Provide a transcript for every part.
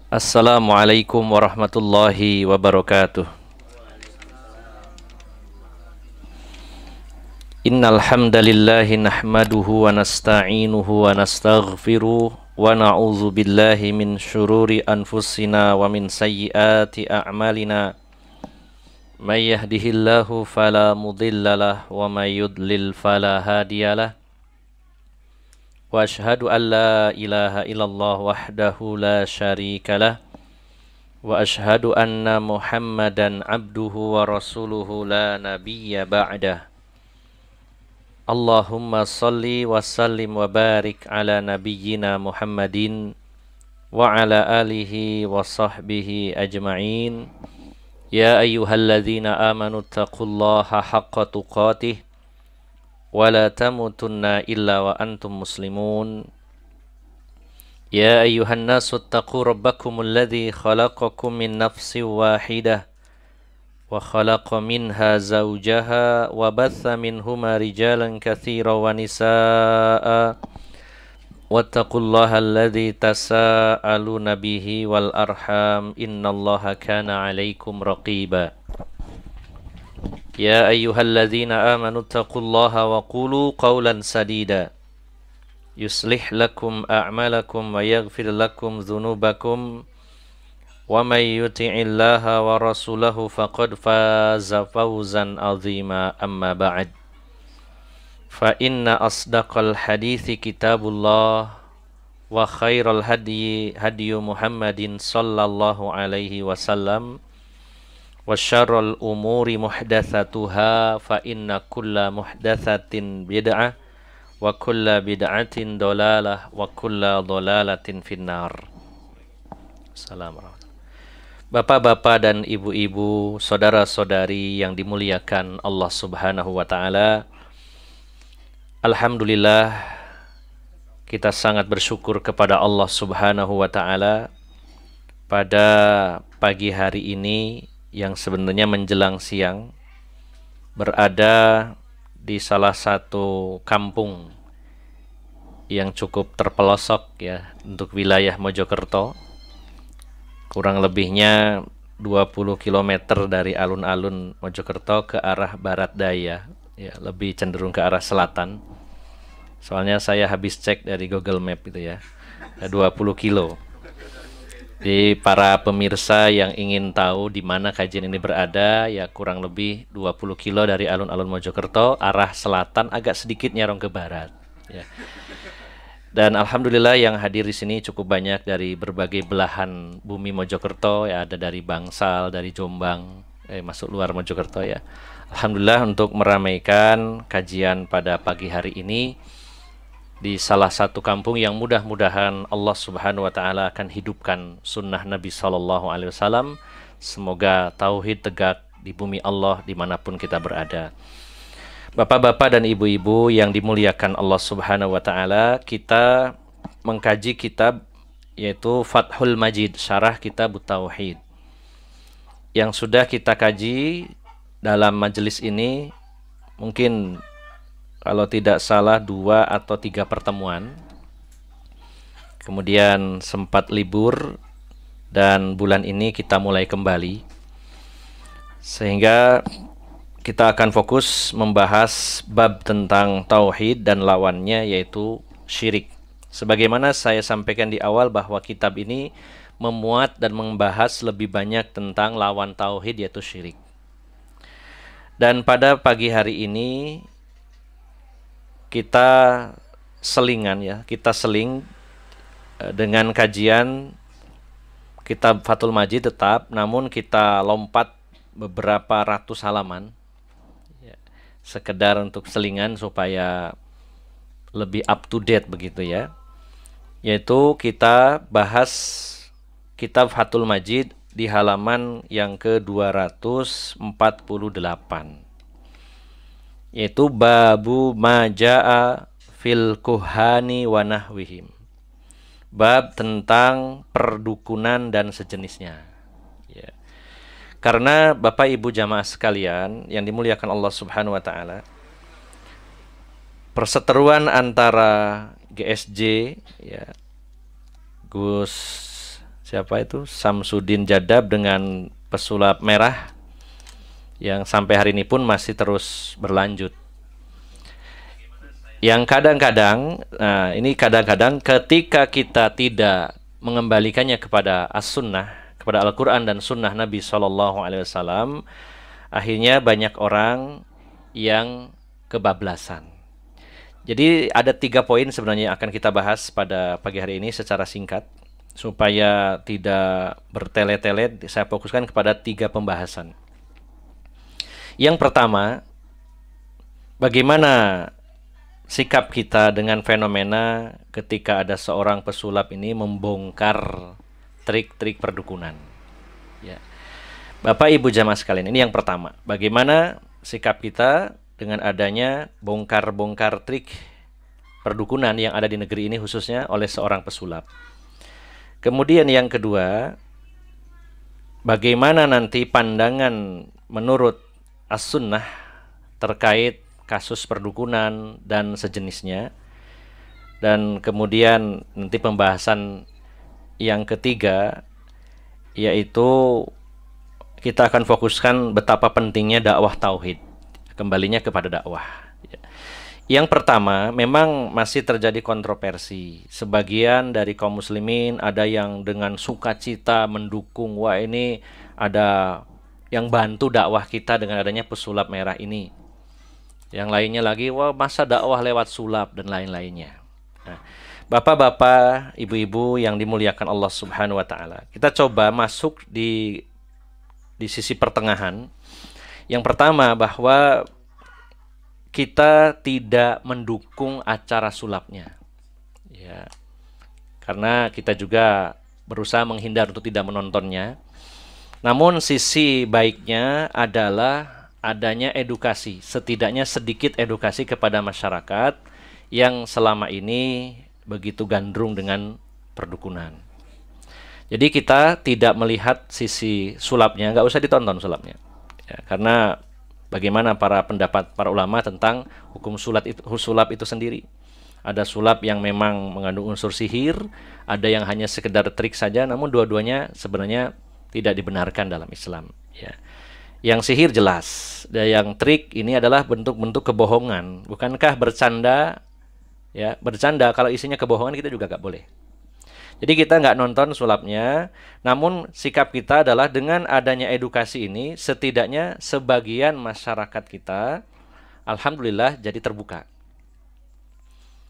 Assalamualaikum warahmatullahi wabarakatuh. Innal hamdalillahi nahmaduhu wa nasta'inuhu wa nastaghfiruh wa na'udzu billahi min syururi anfusina wa min sayyiati a'malina. May yahdihillahu fala mudhillalah wa may yudlil fala hadiyalah. Wa asyhadu an la ilaha illallah wahdahu la syarikalah. Wa asyhadu anna Muhammadan abduhu wa rasuluhu la nabiyya ba'dah. Allahumma salli wa sallim wa barik ala nabiyyina Muhammadin wa ala alihi wa sahbihi ajma'in. Ya ayyuhalladzina amanu taqullaha haqqa tuqatih wa la tamutunna illa wa antum muslimun. Ya ayyuhan nasu taqu rabbakumul ladzi khalaqakum min nafsin wahidah wa khalaqa minha zawjaha wa batha minhuma rijalan katsiran wa nisaa'a wattaqullaha alladzi tasaaluna bihi wal arham innallaha kana 'alaikum raqiba. Ya ayyuhalladzina amanu taqullaha wa qulu qawlan sadida yuslih lakum a'malakum wa yaghfir lakum dhunubakum wa may yuti'illaha wa rasulahu faqad faza fawzan 'azima amma ba'd. Fa inna asdaqal hadithi kitabullah wa khairal hadyi hadyu Muhammadin sallallahu alaihi wasallam wa syarrul umuri muhdatsatuha fa inna kulla muhdatsatin bid'ah wa kulla bid'atin dolalah wa kulla dolalatin finnar. Assalamualaikum. Bapak-bapak dan ibu-ibu, saudara-saudari yang dimuliakan Allah Subhanahu wa taala. Alhamdulillah, kita sangat bersyukur kepada Allah Subhanahu wa taala pada pagi hari ini yang sebenarnya menjelang siang berada di salah satu kampung yang cukup terpelosok ya untuk wilayah Mojokerto. Kurang lebihnya 20 km dari alun-alun Mojokerto ke arah barat daya, ya, lebih cenderung ke arah selatan. Soalnya saya habis cek dari Google Map itu ya, 20 kilo. Jadi para pemirsa yang ingin tahu di mana kajian ini berada, ya kurang lebih 20 kilo dari alun-alun Mojokerto, arah selatan, agak sedikit nyarong ke barat. Ya. Dan alhamdulillah yang hadir di sini cukup banyak dari berbagai belahan bumi Mojokerto, ya, ada dari Bangsal, dari Jombang, masuk luar Mojokerto ya. Alhamdulillah untuk meramaikan kajian pada pagi hari ini di salah satu kampung yang mudah-mudahan Allah Subhanahu wa taala akan hidupkan sunnah Nabi sallallahu alaihi wasallam. Semoga tauhid tegak di bumi Allah dimanapun kita berada. Bapak-bapak dan ibu-ibu yang dimuliakan Allah Subhanahu wa taala, kita mengkaji kitab yaitu Fathul Majid, syarah kitab Tauhid. Yang sudah kita kaji dalam majelis ini mungkin kalau tidak salah 2 atau 3 pertemuan. Kemudian sempat libur dan bulan ini kita mulai kembali. Sehingga kita akan fokus membahas bab tentang tauhid dan lawannya yaitu syirik. Sebagaimana saya sampaikan di awal bahwa kitab ini memuat dan membahas lebih banyak tentang lawan tauhid yaitu syirik. Dan pada pagi hari ini kita selingan ya, kita seling dengan kajian kitab Fathul Majid tetap, namun kita lompat beberapa ratus halaman ya, sekedar untuk selingan supaya lebih up to date begitu ya. Yaitu kita bahas kitab Fathul Majid di halaman yang ke-248. Yaitu babu majaa fil kuhani wa nahwihim. Bab tentang perdukunan dan sejenisnya. Ya. Karena Bapak Ibu jamaah sekalian yang dimuliakan Allah Subhanahu wa taala, perseteruan antara GSJ ya, Gus siapa itu, Samsudin Jadab dengan pesulap merah yang sampai hari ini pun masih terus berlanjut. Yang kadang-kadang, nah ini kadang-kadang ketika kita tidak mengembalikannya kepada as-sunnah, kepada Al-Quran dan sunnah Nabi SAW, akhirnya banyak orang yang kebablasan. Jadi ada 3 poin sebenarnya yang akan kita bahas pada pagi hari ini secara singkat. Supaya tidak bertele-tele, saya fokuskan kepada 3 pembahasan. Yang pertama, bagaimana sikap kita dengan fenomena ketika ada seorang pesulap ini membongkar trik-trik perdukunan. Ya. Bapak Ibu jamaah sekalian, ini yang pertama. Bagaimana sikap kita dengan adanya bongkar-bongkar trik perdukunan yang ada di negeri ini khususnya oleh seorang pesulap. Kemudian yang kedua, bagaimana nanti pandangan menurut as-sunnah terkait kasus perdukunan dan sejenisnya. Dan kemudian nanti pembahasan yang ketiga, yaitu kita akan fokuskan betapa pentingnya dakwah tauhid, kembalinya kepada dakwah. Yang pertama, memang masih terjadi kontroversi. Sebagian dari kaum muslimin ada yang dengan sukacita mendukung, wah ini ada yang bantu dakwah kita dengan adanya pesulap merah ini. Yang lainnya lagi, wah masa dakwah lewat sulap dan lain-lainnya. Nah, bapak-bapak, ibu-ibu yang dimuliakan Allah Subhanahu wa taala, kita coba masuk di sisi pertengahan. Yang pertama, bahwa kita tidak mendukung acara sulapnya, ya, karena kita juga berusaha menghindar untuk tidak menontonnya. Namun sisi baiknya adalah adanya edukasi, setidaknya sedikit edukasi kepada masyarakat yang selama ini begitu gandrung dengan perdukunan. Jadi kita tidak melihat sisi sulapnya, nggak usah ditonton sulapnya, ya, karena bagaimana pendapat para ulama tentang hukum sulap itu sendiri. Ada sulap yang memang mengandung unsur sihir, ada yang hanya sekedar trik saja, namun dua-duanya sebenarnya tidak dibenarkan dalam Islam. Ya. Yang sihir jelas, dan yang trik ini adalah bentuk-bentuk kebohongan. Bukankah bercanda, ya, bercanda kalau isinya kebohongan kita juga nggak boleh. Jadi kita nggak nonton sulapnya, namun sikap kita adalah dengan adanya edukasi ini, setidaknya sebagian masyarakat kita, alhamdulillah, jadi terbuka.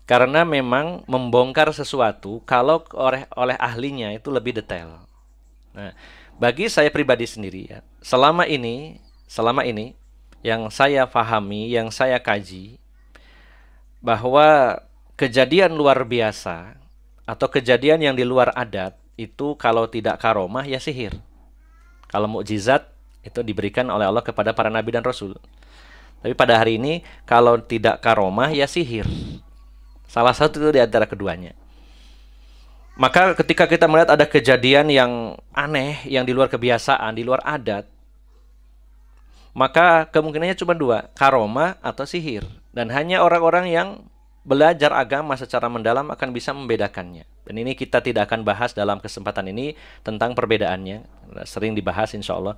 Karena memang membongkar sesuatu, kalau oleh ahlinya itu lebih detail. Nah, bagi saya pribadi sendiri, ya, selama ini yang saya pahami, yang saya kaji, bahwa kejadian luar biasa atau kejadian yang di luar adat itu kalau tidak karomah ya sihir. Kalau mukjizat itu diberikan oleh Allah kepada para nabi dan rasul. Tapi pada hari ini kalau tidak karomah ya sihir. Salah satu itu di antara keduanya. Maka ketika kita melihat ada kejadian yang aneh, yang di luar kebiasaan, di luar adat, maka kemungkinannya cuma 2, karomah atau sihir. Dan hanya orang-orang yang belajar agama secara mendalam akan bisa membedakannya. Dan ini kita tidak akan bahas dalam kesempatan ini tentang perbedaannya. Sering dibahas insya Allah.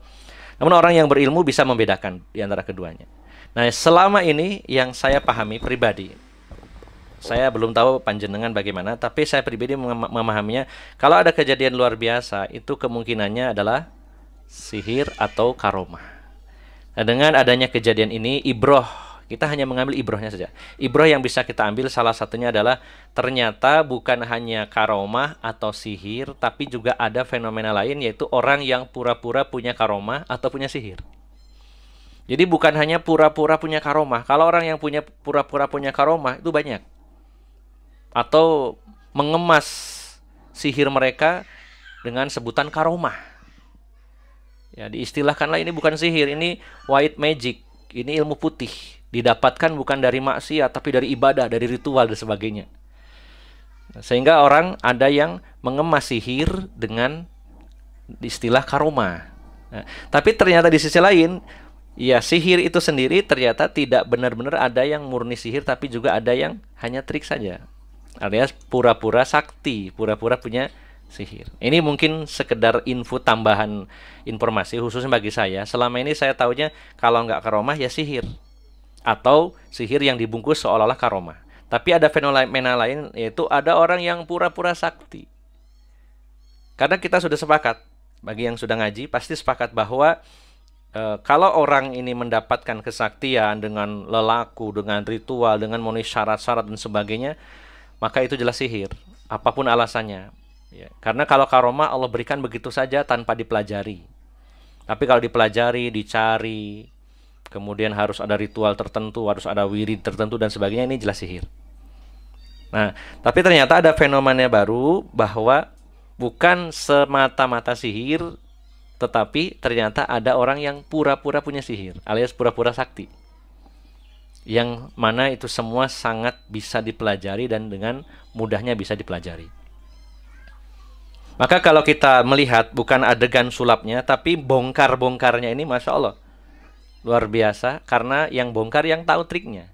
Namun orang yang berilmu bisa membedakan di antara keduanya. Nah, selama ini yang saya pahami pribadi, saya belum tahu panjenengan bagaimana, tapi saya pribadi memahaminya, kalau ada kejadian luar biasa, itu kemungkinannya adalah sihir atau karomah. Nah, dengan adanya kejadian ini, ibroh, kita hanya mengambil ibrohnya saja. Ibroh yang bisa kita ambil salah satunya adalah ternyata bukan hanya karomah atau sihir, tapi juga ada fenomena lain, yaitu orang yang pura-pura punya karomah atau punya sihir. Jadi bukan hanya pura-pura punya karomah. Kalau orang yang punya pura-pura punya karomah itu banyak. Atau mengemas sihir mereka dengan sebutan karomah. Ya, diistilahkanlah ini bukan sihir, ini white magic, ini ilmu putih. Didapatkan bukan dari maksiat, tapi dari ibadah, dari ritual dan sebagainya. Sehingga orang ada yang mengemas sihir dengan istilah karomah. Nah, tapi ternyata di sisi lain, ya sihir itu sendiri ternyata tidak benar-benar ada yang murni sihir, tapi juga ada yang hanya trik saja. Alias pura-pura sakti, pura-pura punya sihir. Ini mungkin sekedar info tambahan informasi khususnya bagi saya. Selama ini saya taunya kalau nggak karomah ya sihir. Atau sihir yang dibungkus seolah-olah karomah. Tapi ada fenomena lain, yaitu ada orang yang pura-pura sakti. Karena kita sudah sepakat, bagi yang sudah ngaji pasti sepakat bahwa kalau orang ini mendapatkan kesaktian dengan lelaku, dengan ritual, dengan memenuhi syarat-syarat dan sebagainya, maka itu jelas sihir, apapun alasannya. Ya, karena kalau karomah Allah berikan begitu saja tanpa dipelajari. Tapi kalau dipelajari, dicari, kemudian harus ada ritual tertentu, harus ada wirid tertentu dan sebagainya, ini jelas sihir. Nah, tapi ternyata ada fenomena baru bahwa bukan semata-mata sihir, tetapi ternyata ada orang yang pura-pura punya sihir, alias pura-pura sakti. Yang mana itu semua sangat bisa dipelajari dan dengan mudahnya bisa dipelajari. Maka kalau kita melihat bukan adegan sulapnya, tapi bongkar-bongkarnya ini Masya Allah luar biasa, karena yang bongkar yang tahu triknya.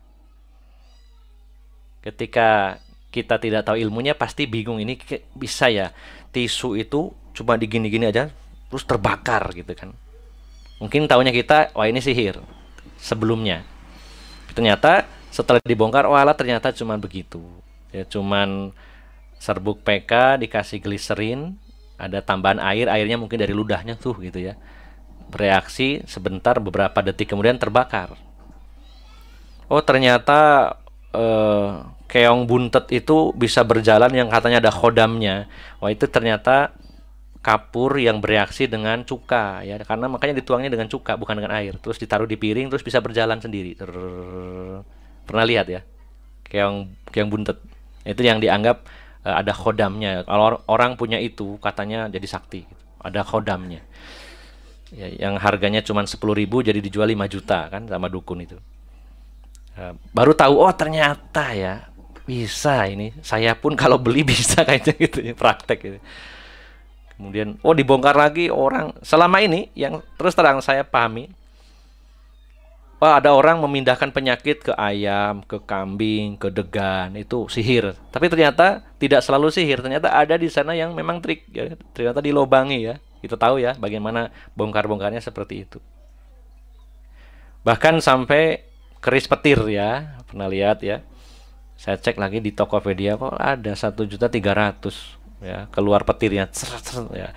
Ketika kita tidak tahu ilmunya pasti bingung, ini bisa ya tisu itu cuma digini-gini aja terus terbakar gitu kan. Mungkin taunya kita, wah ini sihir sebelumnya. Ternyata setelah dibongkar, walah ternyata cuma begitu. Ya cuman serbuk PK dikasih gliserin, ada tambahan air, airnya mungkin dari ludahnya tuh gitu ya. Bereaksi sebentar, beberapa detik kemudian terbakar. Oh ternyata keong buntet itu bisa berjalan yang katanya ada khodamnya. Wah itu ternyata kapur yang bereaksi dengan cuka ya, karena makanya dituangnya dengan cuka bukan dengan air. Terus ditaruh di piring terus bisa berjalan sendiri. Pernah lihat ya keong buntet? Itu yang dianggap ada khodamnya. Kalau orang punya itu katanya jadi sakti gitu. Ada khodamnya ya, yang harganya cuma 10.000 jadi dijual 5 juta kan sama dukun itu. Baru tahu, oh ternyata ya bisa ini. Saya pun kalau beli bisa kayaknya gitu ya, praktek gitu. Kemudian oh dibongkar lagi orang. Selama ini yang terus terang saya pahami, wah ada orang memindahkan penyakit ke ayam, ke kambing, ke degan, itu sihir. Tapi ternyata tidak selalu sihir. Ternyata ada di sana yang memang trik ya. Ternyata dilobangi ya. Kita tahu ya bagaimana bongkar-bongkarnya seperti itu. Bahkan sampai keris petir ya. Pernah lihat ya. Saya cek lagi di Tokopedia kok ada 1.300.000 ya, keluar petirnya ya.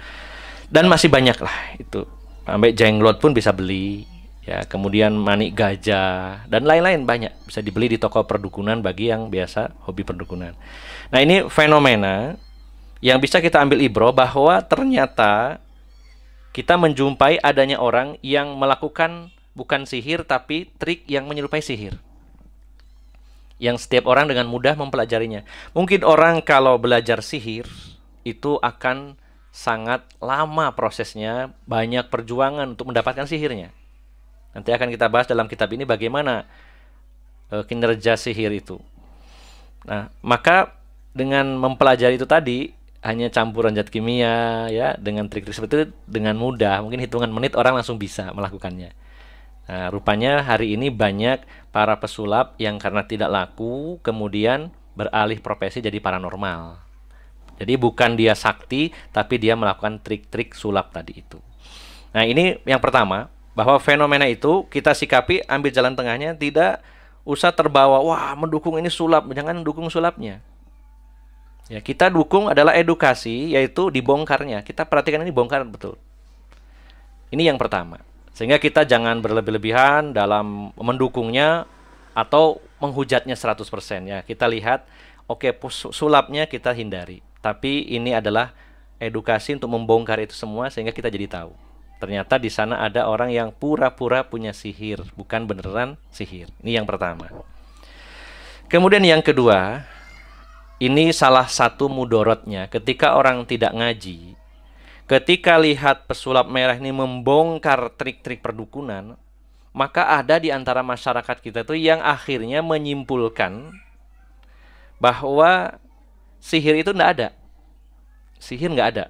Dan masih banyak lah itu. Sampai jenglot pun bisa beli. Ya, kemudian manik gajah dan lain-lain banyak bisa dibeli di toko perdukunan bagi yang biasa hobi perdukunan. Nah, ini fenomena yang bisa kita ambil ibroh bahwa ternyata kita menjumpai adanya orang yang melakukan bukan sihir tapi trik yang menyerupai sihir. Yang setiap orang dengan mudah mempelajarinya. Mungkin orang kalau belajar sihir itu akan sangat lama prosesnya, banyak perjuangan untuk mendapatkan sihirnya. Nanti akan kita bahas dalam kitab ini bagaimana kinerja sihir itu. Nah, maka dengan mempelajari itu tadi, hanya campuran zat kimia ya, dengan trik-trik seperti itu dengan mudah, mungkin hitungan menit orang langsung bisa melakukannya. Nah, rupanya hari ini banyak para pesulap yang karena tidak laku kemudian beralih profesi jadi paranormal. Jadi bukan dia sakti, tapi dia melakukan trik-trik sulap tadi itu. Nah, ini yang pertama, bahwa fenomena itu kita sikapi, ambil jalan tengahnya, tidak usah terbawa, wah mendukung ini sulap, jangan dukung sulapnya. Ya, kita dukung adalah edukasi, yaitu dibongkarnya. Kita perhatikan ini bongkar betul. Ini yang pertama. Sehingga kita jangan berlebih-lebihan dalam mendukungnya atau menghujatnya 100% ya. Kita lihat, oke, sulapnya kita hindari. Tapi ini adalah edukasi untuk membongkar itu semua sehingga kita jadi tahu. Ternyata di sana ada orang yang pura-pura punya sihir, bukan beneran sihir. Ini yang pertama. Kemudian yang kedua, ini salah satu mudorotnya ketika orang tidak ngaji. Ketika lihat pesulap merah ini membongkar trik-trik perdukunan, maka ada di antara masyarakat kita itu yang akhirnya menyimpulkan bahwa sihir itu tidak ada. Sihir nggak ada.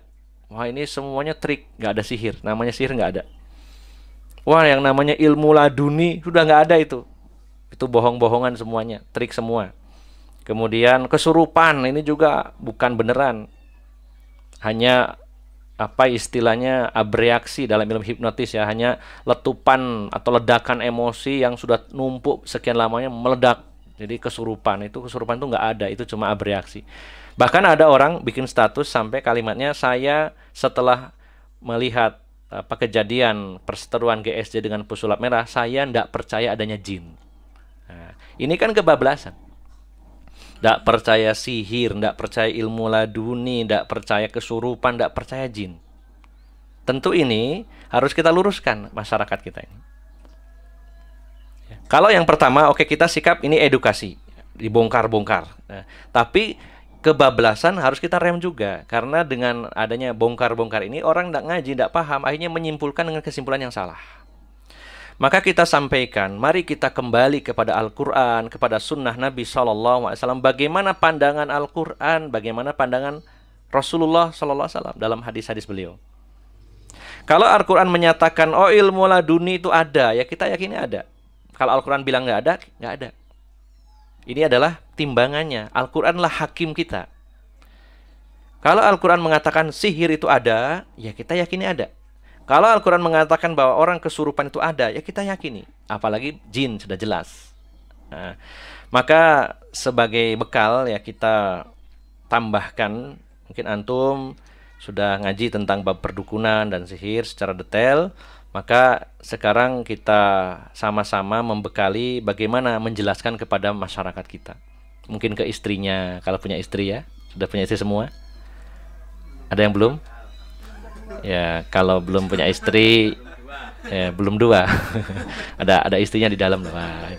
Wah ini semuanya trik, nggak ada sihir. Namanya sihir nggak ada. Wah yang namanya ilmu laduni sudah nggak ada itu. Itu bohong-bohongan semuanya, trik semua. Kemudian kesurupan ini juga bukan beneran. hanya apa istilahnya abreaksi dalam ilmu hipnotis ya, hanya letupan atau ledakan emosi yang sudah numpuk sekian lamanya meledak. Jadi kesurupan itu nggak ada, itu cuma abreaksi. Bahkan ada orang bikin status sampai kalimatnya, saya setelah melihat apa kejadian perseteruan GSJ dengan pesulap merah, saya nggak percaya adanya jin. Nah, ini kan kebablasan. Tidak percaya sihir, tidak percaya ilmu laduni, tidak percaya kesurupan, tidak percaya jin. Tentu ini harus kita luruskan masyarakat kita ini. Kalau yang pertama, oke, kita sikap ini edukasi, dibongkar-bongkar. Nah, tapi kebablasan harus kita rem juga, karena dengan adanya bongkar-bongkar ini orang tidak ngaji, tidak paham, akhirnya menyimpulkan dengan kesimpulan yang salah. Maka kita sampaikan, mari kita kembali kepada Al-Quran, kepada sunnah Nabi SAW. Bagaimana pandangan Al-Quran, bagaimana pandangan Rasulullah SAW dalam hadis-hadis beliau. Kalau Al-Quran menyatakan, oh ilmu laduni itu ada, ya kita yakini ada. Kalau Al-Quran bilang nggak ada, nggak ada. Ini adalah timbangannya. Al-Quran lah hakim kita. Kalau Al-Quran mengatakan sihir itu ada, ya kita yakini ada. Kalau Al-Quran mengatakan bahwa orang kesurupan itu ada, ya kita yakini. Apalagi jin, sudah jelas. Nah, maka sebagai bekal ya kita tambahkan, mungkin antum sudah ngaji tentang bab perdukunan dan sihir secara detail, maka sekarang kita sama-sama membekali bagaimana menjelaskan kepada masyarakat kita. Mungkin ke istrinya, kalau punya istri ya. Sudah punya istri semua? Ada yang belum? Ya, kalau belum punya istri, ya, belum dua. ada istrinya di dalam. Wah.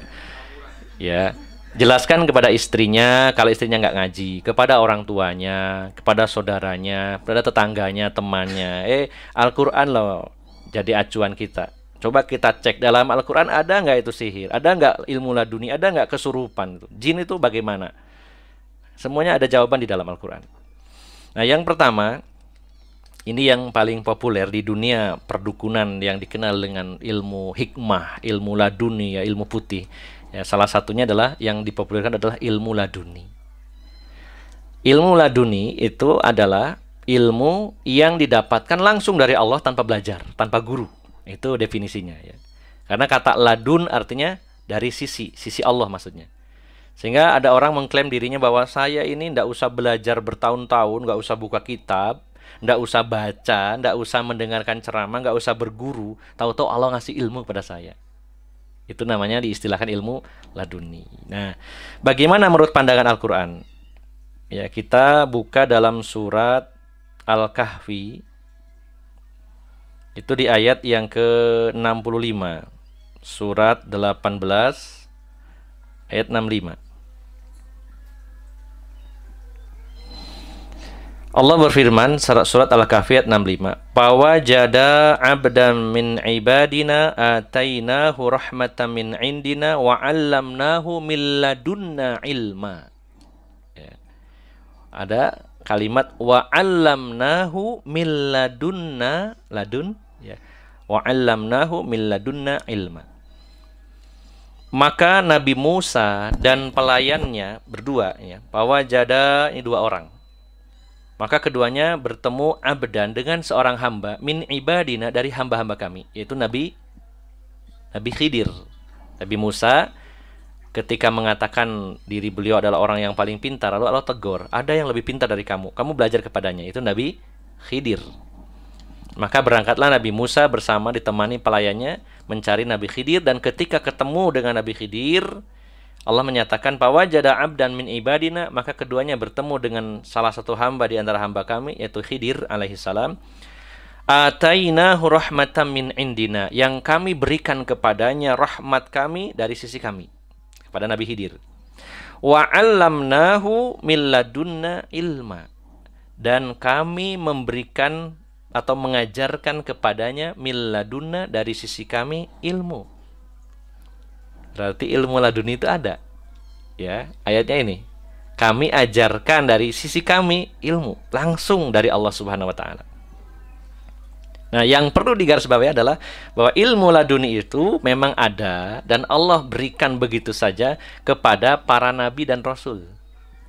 Ya, jelaskan kepada istrinya, kalau istrinya nggak ngaji, kepada orang tuanya, kepada saudaranya, kepada tetangganya, temannya. Al-Quran loh jadi acuan kita. Coba kita cek dalam Al-Quran ada nggak itu sihir, ada nggak ilmu laduni, ada nggak kesurupan, jin itu bagaimana? Semuanya ada jawaban di dalam Al-Quran. Nah, yang pertama, ini yang paling populer di dunia perdukunan yang dikenal dengan ilmu hikmah, ilmu laduni, ya ilmu putih. Ya, salah satunya adalah yang dipopulerkan adalah ilmu laduni. Ilmu laduni itu adalah ilmu yang didapatkan langsung dari Allah tanpa belajar, tanpa guru. Itu definisinya ya. Karena kata ladun artinya dari sisi Allah maksudnya. Sehingga ada orang mengklaim dirinya bahwa saya ini tidak usah belajar bertahun-tahun, nggak usah buka kitab, nggak usah baca, nggak usah mendengarkan ceramah, nggak usah berguru, tahu-tahu Allah ngasih ilmu kepada saya. Itu namanya diistilahkan ilmu laduni. Nah, bagaimana menurut pandangan Al-Quran? Ya, kita buka dalam surat Al-Kahfi. Itu di ayat yang ke-65. Surat 18 ayat 65. Allah berfirman surat Al-Kahfi ayat 65, "Fawajada 'abdan min ibadina atainahu rahmatan min indina wa 'allamnahu min ladunna ilma." Ya. Ada kalimat wa 'allamnahu min ladunna, ladun ya. Wa 'allamnahu min ladunna ilma. Maka Nabi Musa dan pelayannya berdua ya. Fawajada, ini dua orang. Maka keduanya bertemu abdan dengan seorang hamba min ibadina, dari hamba-hamba kami, yaitu Nabi Khidir. Nabi Musa ketika mengatakan diri beliau adalah orang yang paling pintar, lalu Allah tegur, ada yang lebih pintar dari kamu belajar kepadanya, itu Nabi Khidir. Maka berangkatlah Nabi Musa bersama ditemani pelayannya mencari Nabi Khidir, dan ketika ketemu dengan Nabi Khidir, Allah menyatakan fawajada 'abdan min ibadina, maka keduanya bertemu dengan salah satu hamba di antara hamba kami, yaitu Khidir alaihissalam. Atainahu rahmatan min indina, yang kami berikan kepadanya rahmat kami dari sisi kami, kepada Nabi Khidir. Wa 'allamnahu min ladunna ilma, dan kami memberikan atau mengajarkan kepadanya min ladunna, dari sisi kami, ilmu. Berarti ilmu laduni itu ada. Ya, ayatnya ini. Kami ajarkan dari sisi kami ilmu langsung dari Allah Subhanahu wa taala. Nah, yang perlu digarisbawahi adalah bahwa ilmu laduni itu memang ada dan Allah berikan begitu saja kepada para nabi dan rasul.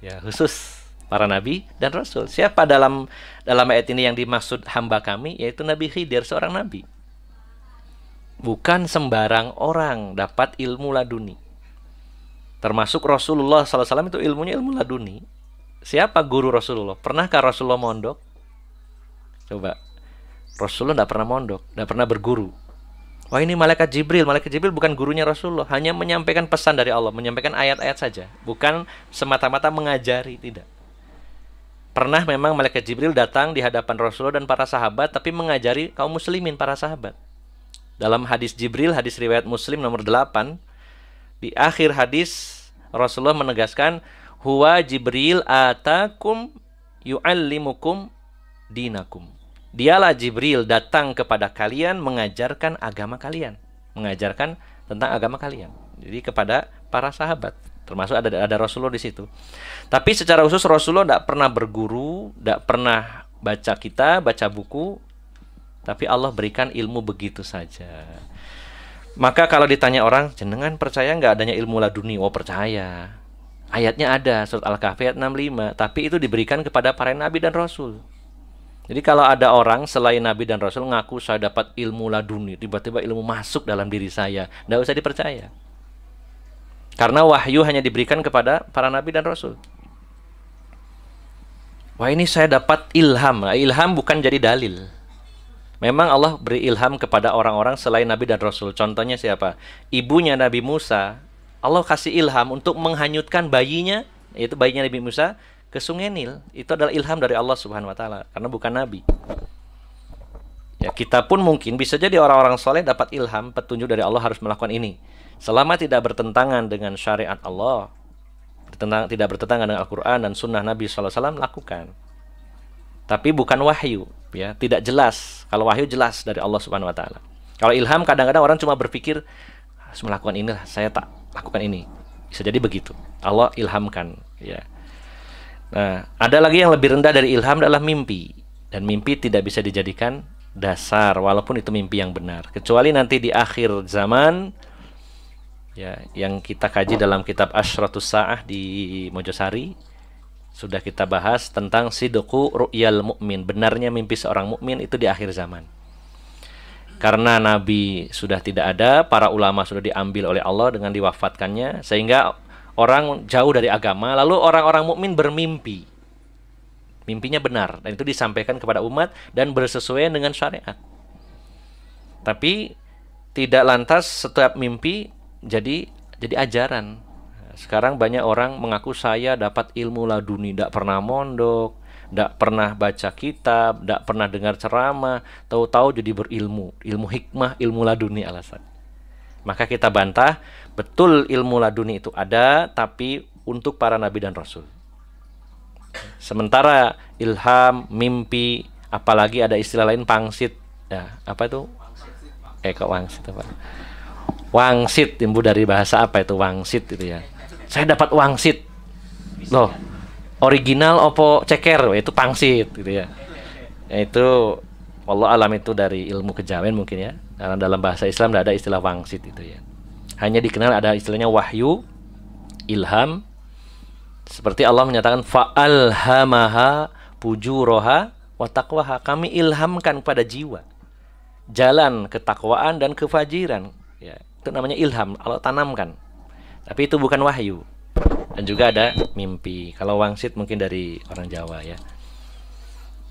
Ya, khusus para nabi dan rasul. Siapa dalam ayat ini yang dimaksud hamba kami? Yaitu Nabi Khidir, seorang nabi. Bukan sembarang orang dapat ilmu laduni. Termasuk Rasulullah SAW itu ilmunya ilmu laduni. Siapa guru Rasulullah? Pernahkah Rasulullah mondok? Coba. Rasulullah tidak pernah mondok, tidak pernah berguru. Wah, ini malaikat Jibril. Malaikat Jibril bukan gurunya Rasulullah, hanya menyampaikan pesan dari Allah, menyampaikan ayat-ayat saja, bukan semata-mata mengajari, tidak. Pernah memang malaikat Jibril datang di hadapan Rasulullah dan para sahabat, tapi mengajari kaum muslimin, para sahabat. Dalam hadis Jibril, hadis riwayat Muslim nomor 8, di akhir hadis Rasulullah menegaskan, huwa Jibril atakum yu'allimukum dinakum. Dialah Jibril datang kepada kalian mengajarkan agama kalian, mengajarkan tentang agama kalian. Jadi kepada para sahabat, termasuk ada Rasulullah di situ. Tapi secara khusus Rasulullah tidak pernah berguru, tidak pernah baca kitab, baca buku, tapi Allah berikan ilmu begitu saja. Maka kalau ditanya orang, jenengan percaya nggak adanya ilmu laduni? Oh, percaya. Ayatnya ada, surat Al-Kahfi ayat 65, tapi itu diberikan kepada para nabi dan rasul. Jadi kalau ada orang selain nabi dan rasul ngaku saya dapat ilmu laduni, tiba-tiba ilmu masuk dalam diri saya, tidak usah dipercaya. Karena wahyu hanya diberikan kepada para nabi dan rasul. Wah, ini saya dapat ilham. Nah, ilham bukan jadi dalil. Memang Allah beri ilham kepada orang-orang selain nabi dan rasul. Contohnya siapa? Ibunya Nabi Musa, Allah kasih ilham untuk menghanyutkan bayinya, yaitu bayinya Nabi Musa, ke sungai Nil. Itu adalah ilham dari Allah Subhanahu wa taala, karena bukan nabi. Ya, kita pun mungkin bisa jadi orang-orang soleh dapat ilham, petunjuk dari Allah harus melakukan ini. Selama tidak bertentangan dengan syariat Allah, tidak bertentangan dengan Al-Qur'an dan sunnah Nabi SAW, lakukan. Tapi bukan wahyu, ya, tidak jelas. Kalau wahyu jelas dari Allah Subhanahu wa taala. Kalau ilham kadang-kadang orang cuma berpikir harus melakukan inilah, saya tak lakukan ini. Bisa jadi begitu. Allah ilhamkan, ya. Nah, ada lagi yang lebih rendah dari ilham adalah mimpi. Dan mimpi tidak bisa dijadikan dasar, walaupun itu mimpi yang benar. Kecuali nanti di akhir zaman, ya, yang kita kaji dalam kitab Asyratus Sa'ah di Mojosari, sudah kita bahas tentang sidqu ru'yal mu'min. Benarnya mimpi seorang mukmin itu di akhir zaman. Karena Nabi sudah tidak ada, para ulama sudah diambil oleh Allah dengan diwafatkannya, sehingga orang jauh dari agama, lalu orang-orang mukmin bermimpi. Mimpinya benar, dan itu disampaikan kepada umat dan bersesuaian dengan syariat. Tapi tidak lantas setiap mimpi jadi ajaran. Sekarang banyak orang mengaku saya dapat ilmu laduni, tidak pernah mondok, tidak pernah baca kitab, tidak pernah dengar ceramah, tahu-tahu jadi berilmu, ilmu hikmah, ilmu laduni alasan. Maka kita bantah, betul ilmu laduni itu ada, tapi untuk para nabi dan rasul. Sementara ilham, mimpi, apalagi ada istilah lain pangsit. Ya, apa itu? Kok wangsit apa? Wangsit, timbul dari bahasa apa itu wangsit itu ya. Saya dapat wangsit. Loh, original opo ceker, itu pangsit gitu ya. Itu wallah alam, itu dari ilmu kejawen mungkin ya. Dalam bahasa Islam tidak ada istilah wangsit itu ya. Hanya dikenal ada istilahnya wahyu, ilham. Seperti Allah menyatakan fa'alhamaha fujuraha wa taqwaha. Kami ilhamkan pada jiwa jalan ketakwaan dan kefajiran. Ya, itu namanya ilham, Allah tanamkan. Tapi itu bukan wahyu. Dan juga ada mimpi. Kalau wangsit mungkin dari orang Jawa ya.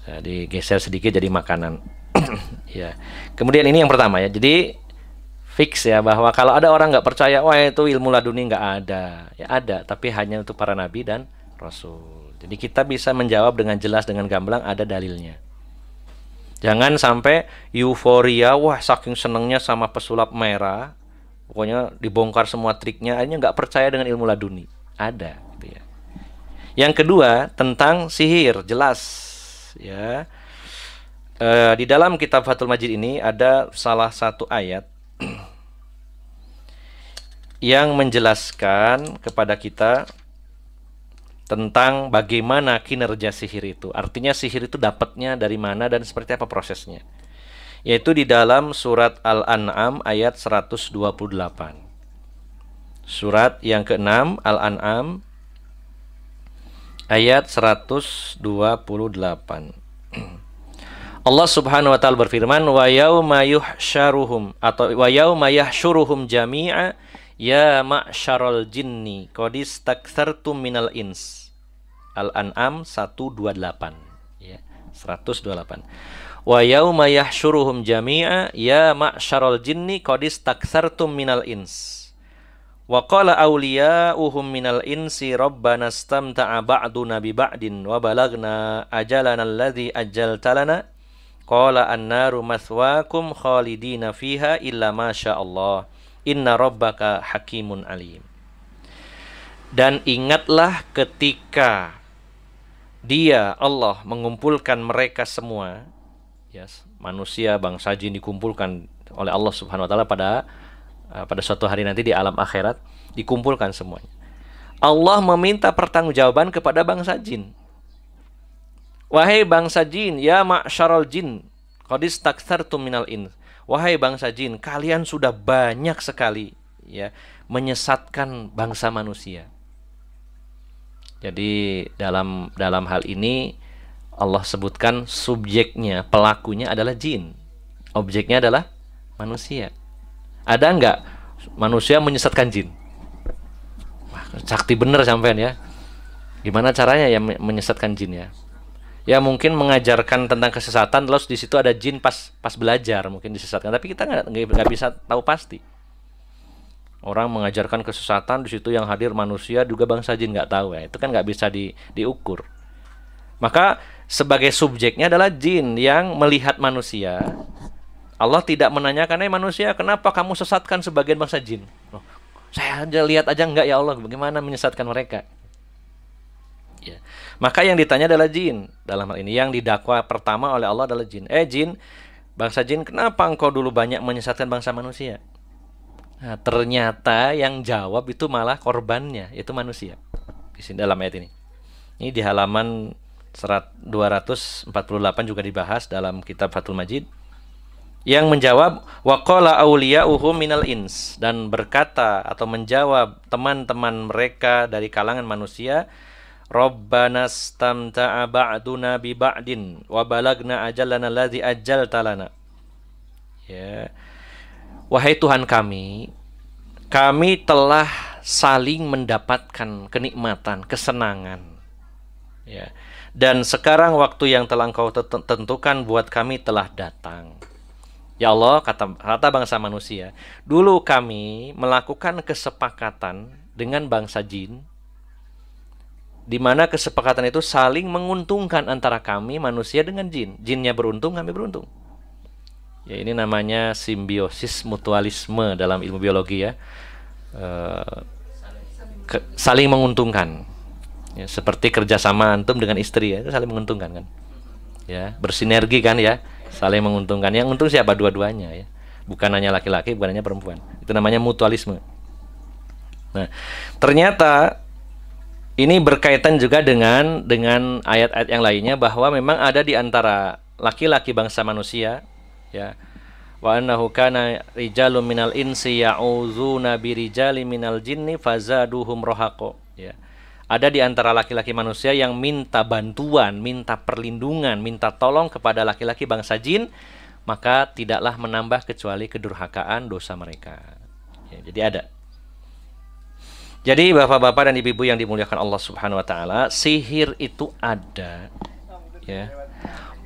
Nah, digeser sedikit jadi makanan. Ya. Kemudian ini yang pertama ya. Jadi fix ya, bahwa kalau ada orang nggak percaya, wah itu ilmu laduni nggak ada. Ya ada, tapi hanya untuk para nabi dan rasul. Jadi kita bisa menjawab dengan jelas, dengan gamblang, ada dalilnya. Jangan sampai euforia, wah saking senengnya sama pesulap merah, pokoknya dibongkar semua triknya, akhirnya nggak percaya dengan ilmu laduni. Ada gitu ya. Yang kedua tentang sihir, jelas ya. Di dalam kitab Fathul Majid ini ada salah satu ayat yang menjelaskan kepada kita tentang bagaimana kinerja sihir itu. Artinya sihir itu dapatnya dari mana dan seperti apa prosesnya. Yaitu di dalam surat Al-An'am ayat 128. Surat yang ke-6 Al-An'am ayat 128. Allah Subhanahu wa taala berfirman, wa yauma yuhsyaruhum atau wa yauma yahsyuruhum jami'a ya ma'syaral jinni qad istakthartum minal ins. Al-An'am 128 ya, 128. Wa yauma yahsyuruhum jami'a ya ma'syaral jinni qad istakthartum minal ins. Wa qala awliya'uhum minal insi rabbana istamta'a ba'duna bi ba'din wa balagna ajalana alladhi ajjalta lana qala an-naru mathwaakum khalidina fiha illa ma sya'allah inna rabbaka hakimun alim. Dan ingatlah ketika Dia Allah mengumpulkan mereka semua, ya, manusia, bangsa jin dikumpulkan oleh Allah Subhanahu wa taala pada suatu hari nanti di alam akhirat, dikumpulkan semuanya. Allah meminta pertanggungjawaban kepada bangsa jin. Wahai bangsa jin, ya ma'syaral jin, qad istakthartum minal ins. Wahai bangsa jin, kalian sudah banyak sekali ya menyesatkan bangsa manusia. Jadi dalam hal ini Allah sebutkan subjeknya, pelakunya adalah jin. Objeknya adalah manusia. Ada enggak manusia menyesatkan jin? Wah, sakti bener sampean ya. Gimana caranya ya menyesatkan jin ya? Ya mungkin mengajarkan tentang kesesatan, terus di situ ada jin pas belajar mungkin disesatkan, tapi kita nggak bisa tahu pasti. Orang mengajarkan kesesatan, di situ yang hadir manusia juga bangsa jin, nggak tahu ya. Itu kan nggak bisa diukur. Maka sebagai subjeknya adalah jin yang melihat manusia. Allah tidak menanyakan, manusia, kenapa kamu sesatkan sebagian bangsa jin? Oh, saya aja lihat aja enggak ya Allah, bagaimana menyesatkan mereka? Ya. Maka yang ditanya adalah jin. Dalam hal ini yang didakwa pertama oleh Allah adalah jin. Jin, bangsa jin, kenapa engkau dulu banyak menyesatkan bangsa manusia? Nah, ternyata yang jawab itu malah korbannya, yaitu manusia. Di sini dalam ayat ini. Ini di halaman 248 juga dibahas dalam kitab Fathul Majid. Yang menjawab waqala awliya'uhum minal ins, dan berkata atau menjawab teman-teman mereka dari kalangan manusia, Rabbana stamta'a ba'duna bi ba'din wa balagna ajalana alladzi ajjalta lana. Ya. Wahai Tuhan kami telah saling mendapatkan kenikmatan, kesenangan. Ya. Dan sekarang waktu yang telah Engkau tentukan buat kami telah datang. Ya Allah, kata bangsa manusia, dulu kami melakukan kesepakatan dengan bangsa jin, di mana kesepakatan itu saling menguntungkan antara kami manusia dengan jin. Jinnya beruntung, kami beruntung. Ya, ini namanya simbiosis mutualisme dalam ilmu biologi ya. Saling menguntungkan. Ya, seperti kerjasama antum dengan istri ya, itu saling menguntungkan kan. Ya, bersinergi kan ya, saling menguntungkan. Yang untung siapa? Dua-duanya ya. Bukan hanya laki-laki, bukan hanya perempuan. Itu namanya mutualisme. Nah, ternyata ini berkaitan juga dengan ayat-ayat yang lainnya, bahwa memang ada di antara laki-laki bangsa manusia ya, wa annahu kana rijalun minal insi ya'uzuna birijali minal jinni fazaduhum rohaqo ya. Ada di antara laki-laki manusia yang minta bantuan, minta perlindungan, minta tolong kepada laki-laki bangsa jin, maka tidaklah menambah kecuali kedurhakaan dosa mereka ya, jadi ada. Jadi bapak-bapak dan ibu-ibu yang dimuliakan Allah Subhanahu wa taala, sihir itu ada ya.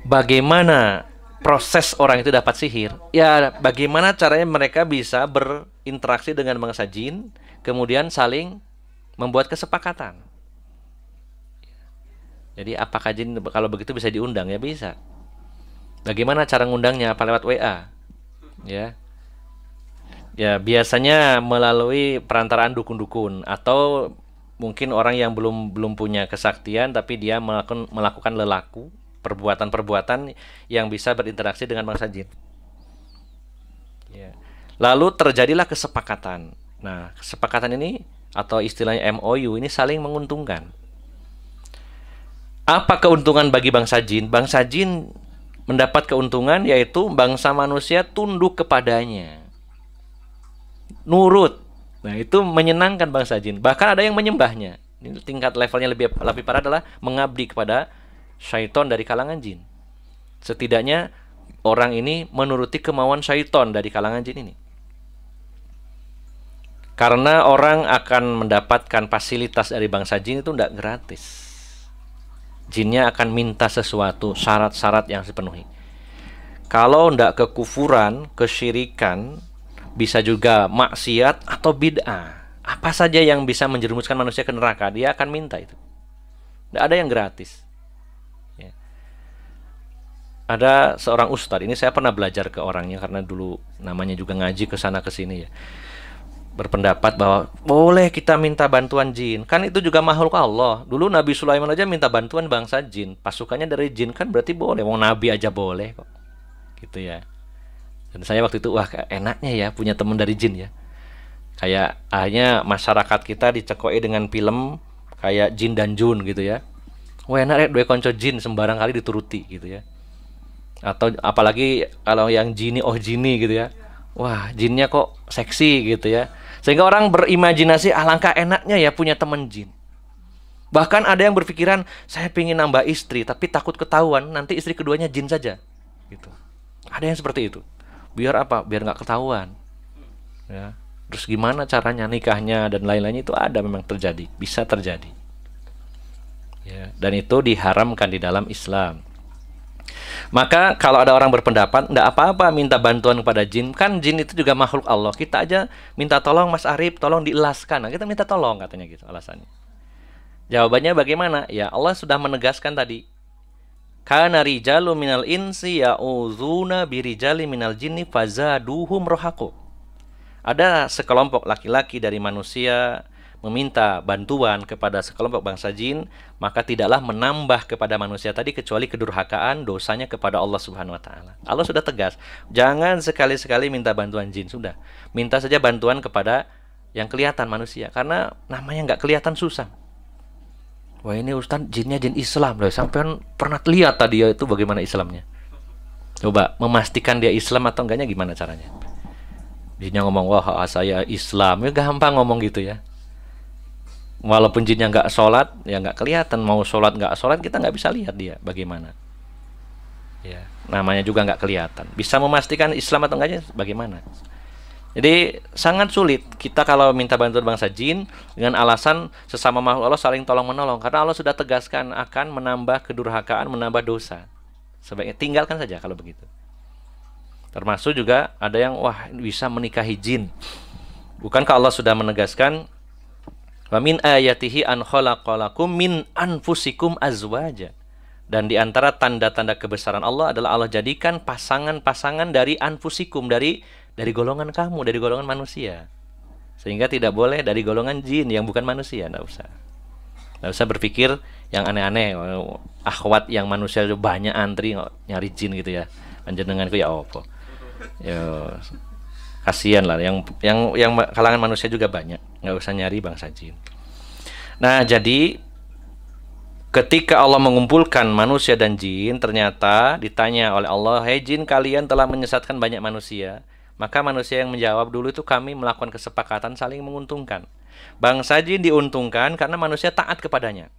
Bagaimana proses orang itu dapat sihir? Ya, bagaimana caranya mereka bisa berinteraksi dengan bangsa jin, kemudian saling membuat kesepakatan. Jadi apakah jin kalau begitu bisa diundang? Ya bisa. Bagaimana cara ngundangnya? Apa lewat WA? Ya. Ya, biasanya melalui perantaraan dukun-dukun, atau mungkin orang yang belum punya kesaktian tapi dia melakukan lelaku, perbuatan-perbuatan yang bisa berinteraksi dengan bangsa jin. Ya. Lalu terjadilah kesepakatan. Nah, kesepakatan ini atau istilahnya MOU ini saling menguntungkan. Apa keuntungan bagi bangsa jin? Bangsa jin mendapat keuntungan, yaitu bangsa manusia tunduk kepadanya, nurut. Nah, itu menyenangkan bangsa jin. Bahkan ada yang menyembahnya. Ini tingkat levelnya lebih parah adalah mengabdi kepada syaitan dari kalangan jin. Setidaknya orang ini menuruti kemauan syaitan dari kalangan jin ini. Karena orang akan mendapatkan fasilitas dari bangsa jin itu tidak gratis. Jinnya akan minta sesuatu, syarat-syarat yang dipenuhi. Kalau tidak kekufuran, kesyirikan, bisa juga maksiat atau bid'ah. Apa saja yang bisa menjerumuskan manusia ke neraka, dia akan minta itu. Tidak ada yang gratis. Ya. Ada seorang ustadz, ini saya pernah belajar ke orangnya karena dulu namanya juga ngaji ke sana ke sini ya. Berpendapat bahwa boleh kita minta bantuan jin, kan itu juga makhluk Allah. Dulu Nabi Sulaiman aja minta bantuan bangsa jin, pasukannya dari jin, kan berarti boleh. Mau Nabi aja boleh kok, gitu ya. Dan saya waktu itu wah enaknya ya punya teman dari jin ya. Kayak akhirnya masyarakat kita dicekoi dengan film kayak Jin dan Jun gitu ya. Wah enak ya dua konco jin sembarang kali dituruti gitu ya. Atau apalagi kalau yang jini oh jini gitu ya. Wah jinnya kok seksi gitu ya. Sehingga orang berimajinasi alangkah enaknya ya punya teman jin. Bahkan ada yang berpikiran saya pengen nambah istri tapi takut ketahuan nanti istri keduanya jin saja gitu. Ada yang seperti itu. Biar apa? Biar nggak ketahuan ya. Terus gimana caranya nikahnya dan lain-lainnya itu ada memang terjadi, bisa terjadi. Ya, dan itu diharamkan di dalam Islam. Maka kalau ada orang berpendapat enggak apa-apa minta bantuan kepada jin, kan jin itu juga makhluk Allah. Kita aja minta tolong Mas Arif, tolong dielaskan. Nah, kita minta tolong katanya gitu alasannya. Jawabannya bagaimana? Ya Allah sudah menegaskan tadi. Kana rijalu minal insi ya'uzuna birijali minal jinni fazaduhum rohaqo. Ada sekelompok laki-laki dari manusia meminta bantuan kepada sekelompok bangsa jin, maka tidaklah menambah kepada manusia tadi kecuali kedurhakaan dosanya kepada Allah Subhanahu wa taala. Allah sudah tegas, jangan sekali-sekali minta bantuan jin, sudah. Minta saja bantuan kepada yang kelihatan manusia, karena namanya nggak kelihatan susah. Wah ini Ustaz jinnya jin Islam loh, sampean pernah lihat tadi ya itu bagaimana Islamnya? Coba memastikan dia Islam atau enggaknya gimana caranya? Jinnya ngomong, wah saya Islam, ya gampang ngomong gitu ya. Walaupun jinnya nggak sholat, ya nggak kelihatan. Mau sholat nggak sholat, kita nggak bisa lihat dia bagaimana. Ya, namanya juga nggak kelihatan. Bisa memastikan Islam atau enggaknya bagaimana? Jadi sangat sulit kita kalau minta bantuan bangsa jin dengan alasan sesama makhluk Allah saling tolong menolong. Karena Allah sudah tegaskan akan menambah kedurhakaan, menambah dosa. Sebaiknya tinggalkan saja kalau begitu. Termasuk juga ada yang wah bisa menikahi jin. Bukankah Allah sudah menegaskan wa min ayatihi an khalaqalakum min anfusikum azwaja. Dan di antara tanda-tanda kebesaran Allah adalah Allah jadikan pasangan-pasangan dari anfusikum, dari golongan kamu, dari golongan manusia. Sehingga tidak boleh dari golongan jin yang bukan manusia, enggak usah. Enggak usah berpikir yang aneh-aneh. Akhwat yang manusia banyak antri nyari jin gitu ya. Panjenenganku ya apa? Ya kasihan lah yang kalangan manusia juga banyak, nggak usah nyari bangsa jin. Nah jadi ketika Allah mengumpulkan manusia dan jin, ternyata ditanya oleh Allah, hei jin kalian telah menyesatkan banyak manusia. Maka manusia yang menjawab dulu itu kami melakukan kesepakatan saling menguntungkan. Bangsa jin diuntungkan karena manusia taat kepadanya.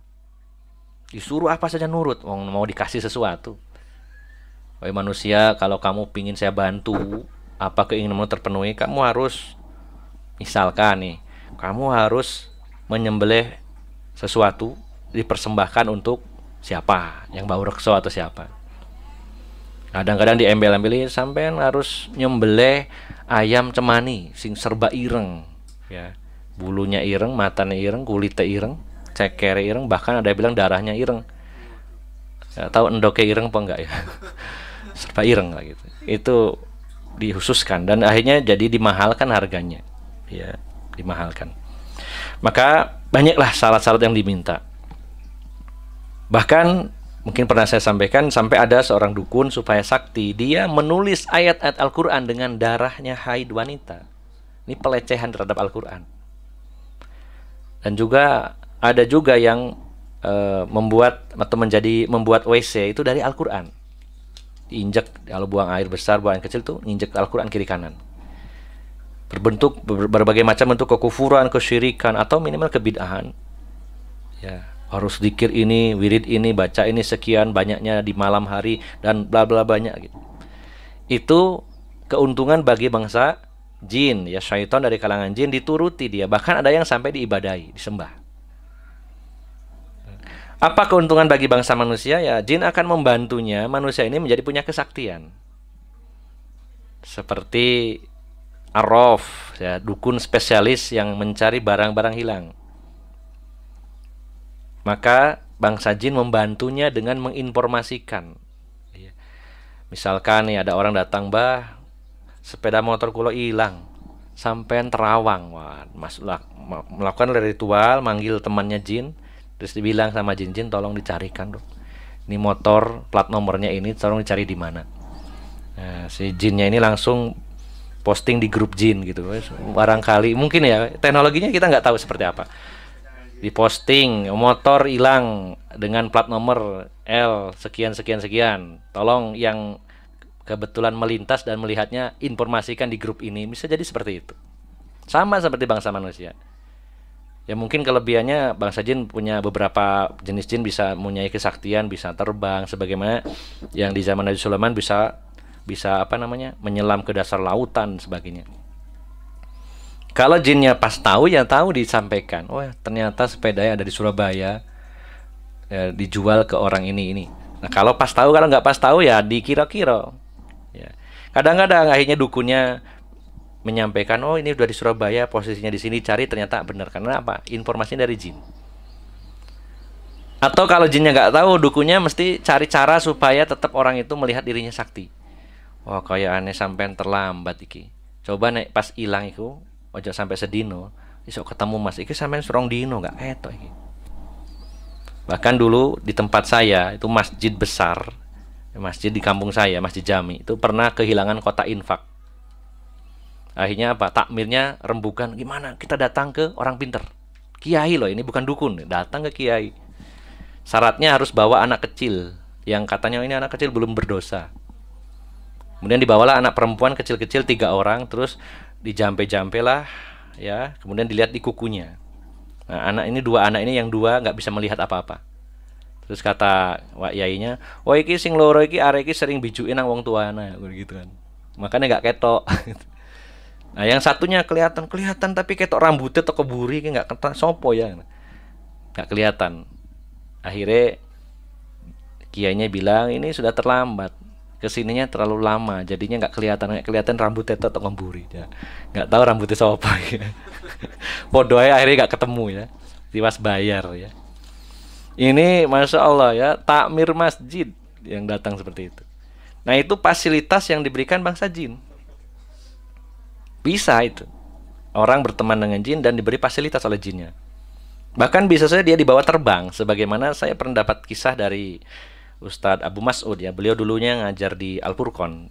Disuruh apa saja nurut, mau dikasih sesuatu. Wahai manusia, kalau kamu pingin saya bantu, apa keinginanmu terpenuhi, kamu harus, misalkan nih, kamu harus menyembelih sesuatu, dipersembahkan untuk siapa, yang bau rekso atau siapa. Kadang-kadang diembel-embeli, sampean harus nyembelih ayam cemani, sing serba ireng, ya, bulunya ireng, matanya ireng, kulitnya ireng, ceker ireng, bahkan ada yang bilang darahnya ireng. Nggak tahu endoknya ireng apa enggak ya. Serba ireng lah gitu. Itu dikhususkan dan akhirnya jadi dimahalkan harganya. Ya, dimahalkan. Maka banyaklah syarat-syarat yang diminta. Bahkan mungkin pernah saya sampaikan sampai ada seorang dukun supaya sakti, dia menulis ayat-ayat Al-Qur'an dengan darahnya haid wanita. Ini pelecehan terhadap Al-Qur'an. Dan juga ada juga yang membuat atau membuat WC itu dari Al-Qur'an. Diinjek, kalau buang air besar, buang air kecil tuh nginjek Al-Qur'an kiri kanan. Berbentuk berbagai macam bentuk kekufuran, kesyirikan atau minimal kebid'ahan. Ya, harus zikir ini, wirid ini, baca ini sekian banyaknya di malam hari dan bla bla banyak gitu. Itu keuntungan bagi bangsa jin, ya, syaitan dari kalangan jin dituruti dia, bahkan ada yang sampai diibadahi, disembah. Apa keuntungan bagi bangsa manusia? Ya, jin akan membantunya manusia ini menjadi punya kesaktian. Seperti arraf, ya, dukun spesialis yang mencari barang-barang hilang. Maka bangsa jin membantunya dengan menginformasikan. Misalkan nih ada orang datang, "Bah, sepeda motor kulo hilang." Sampean terawang, wah, melakukan ritual, manggil temannya jin, terus dibilang sama jin-jin, "Tolong dicarikan, Dok. Ini motor plat nomornya ini, tolong dicari di mana." Nah, si jinnya ini langsung posting di grup jin gitu. Barangkali mungkin ya teknologinya kita nggak tahu seperti apa. Diposting motor hilang dengan plat nomor L sekian sekian sekian. Tolong yang kebetulan melintas dan melihatnya informasikan di grup ini. Bisa jadi seperti itu. Sama seperti bangsa manusia. Ya mungkin kelebihannya bangsa jin punya beberapa jenis jin bisa mempunyai kesaktian, bisa terbang sebagaimana yang di zaman Nabi Sulaiman bisa menyelam ke dasar lautan sebagainya. Kalau jinnya pas tahu ya tahu disampaikan, "Oh ternyata sepedanya ada di Surabaya, ya, dijual ke orang ini." Nah kalau pas tahu, kalau nggak pas tahu ya dikira-kira. Ya. Kadang-kadang akhirnya dukunnya menyampaikan, "Oh ini udah di Surabaya, posisinya di sini, cari," ternyata benar. Karena apa? Informasinya dari jin. Atau kalau jinnya nggak tahu, dukunnya mesti cari cara supaya tetap orang itu melihat dirinya sakti. Wah, kayak aneh sampean terlambat iki. Coba nek pas ilang iku, ojo sampai sedino, iso ketemu Mas iki sampean serong dino gak ketok iki. Bahkan dulu di tempat saya itu masjid besar, masjid di kampung saya, Masjid Jami, itu pernah kehilangan kotak infak. Akhirnya apa? Takmirnya rembukan, "Gimana? Kita datang ke orang pinter. Kiai loh, ini bukan dukun, datang ke kiai. Syaratnya harus bawa anak kecil yang katanya ini anak kecil belum berdosa." Kemudian dibawalah anak perempuan kecil-kecil 3 orang, terus dijampe-jampe lah, ya. Kemudian dilihat di kukunya. Nah, dua anak ini yang dua nggak bisa melihat apa-apa. Terus kata wak yainya, "Oh iki sing loro iki arek iki sering bijukin nang wong tuana," gitu kan. Makanya nggak ketok. Nah, yang satunya kelihatan tapi ketok rambutnya toko buri iki nggak ketok sopo ya. Nggak kelihatan. Akhirnya kiainya bilang, "Ini sudah terlambat. Kesininya terlalu lama, jadinya nggak kelihatan rambut teto atau ngemburi ya. Nggak tahu rambutnya siapa ya." Podoy akhirnya nggak ketemu ya, tiwas bayar ya. Ini masya Allah ya, takmir masjid yang datang seperti itu. Nah itu fasilitas yang diberikan bangsa jin. Bisa itu orang berteman dengan jin dan diberi fasilitas oleh jinnya. Bahkan bisa saja dia dibawa terbang, sebagaimana saya pernah dapat kisah dari Ustadz Abu Mas'ud ya, beliau dulunya ngajar di Al-Furqon.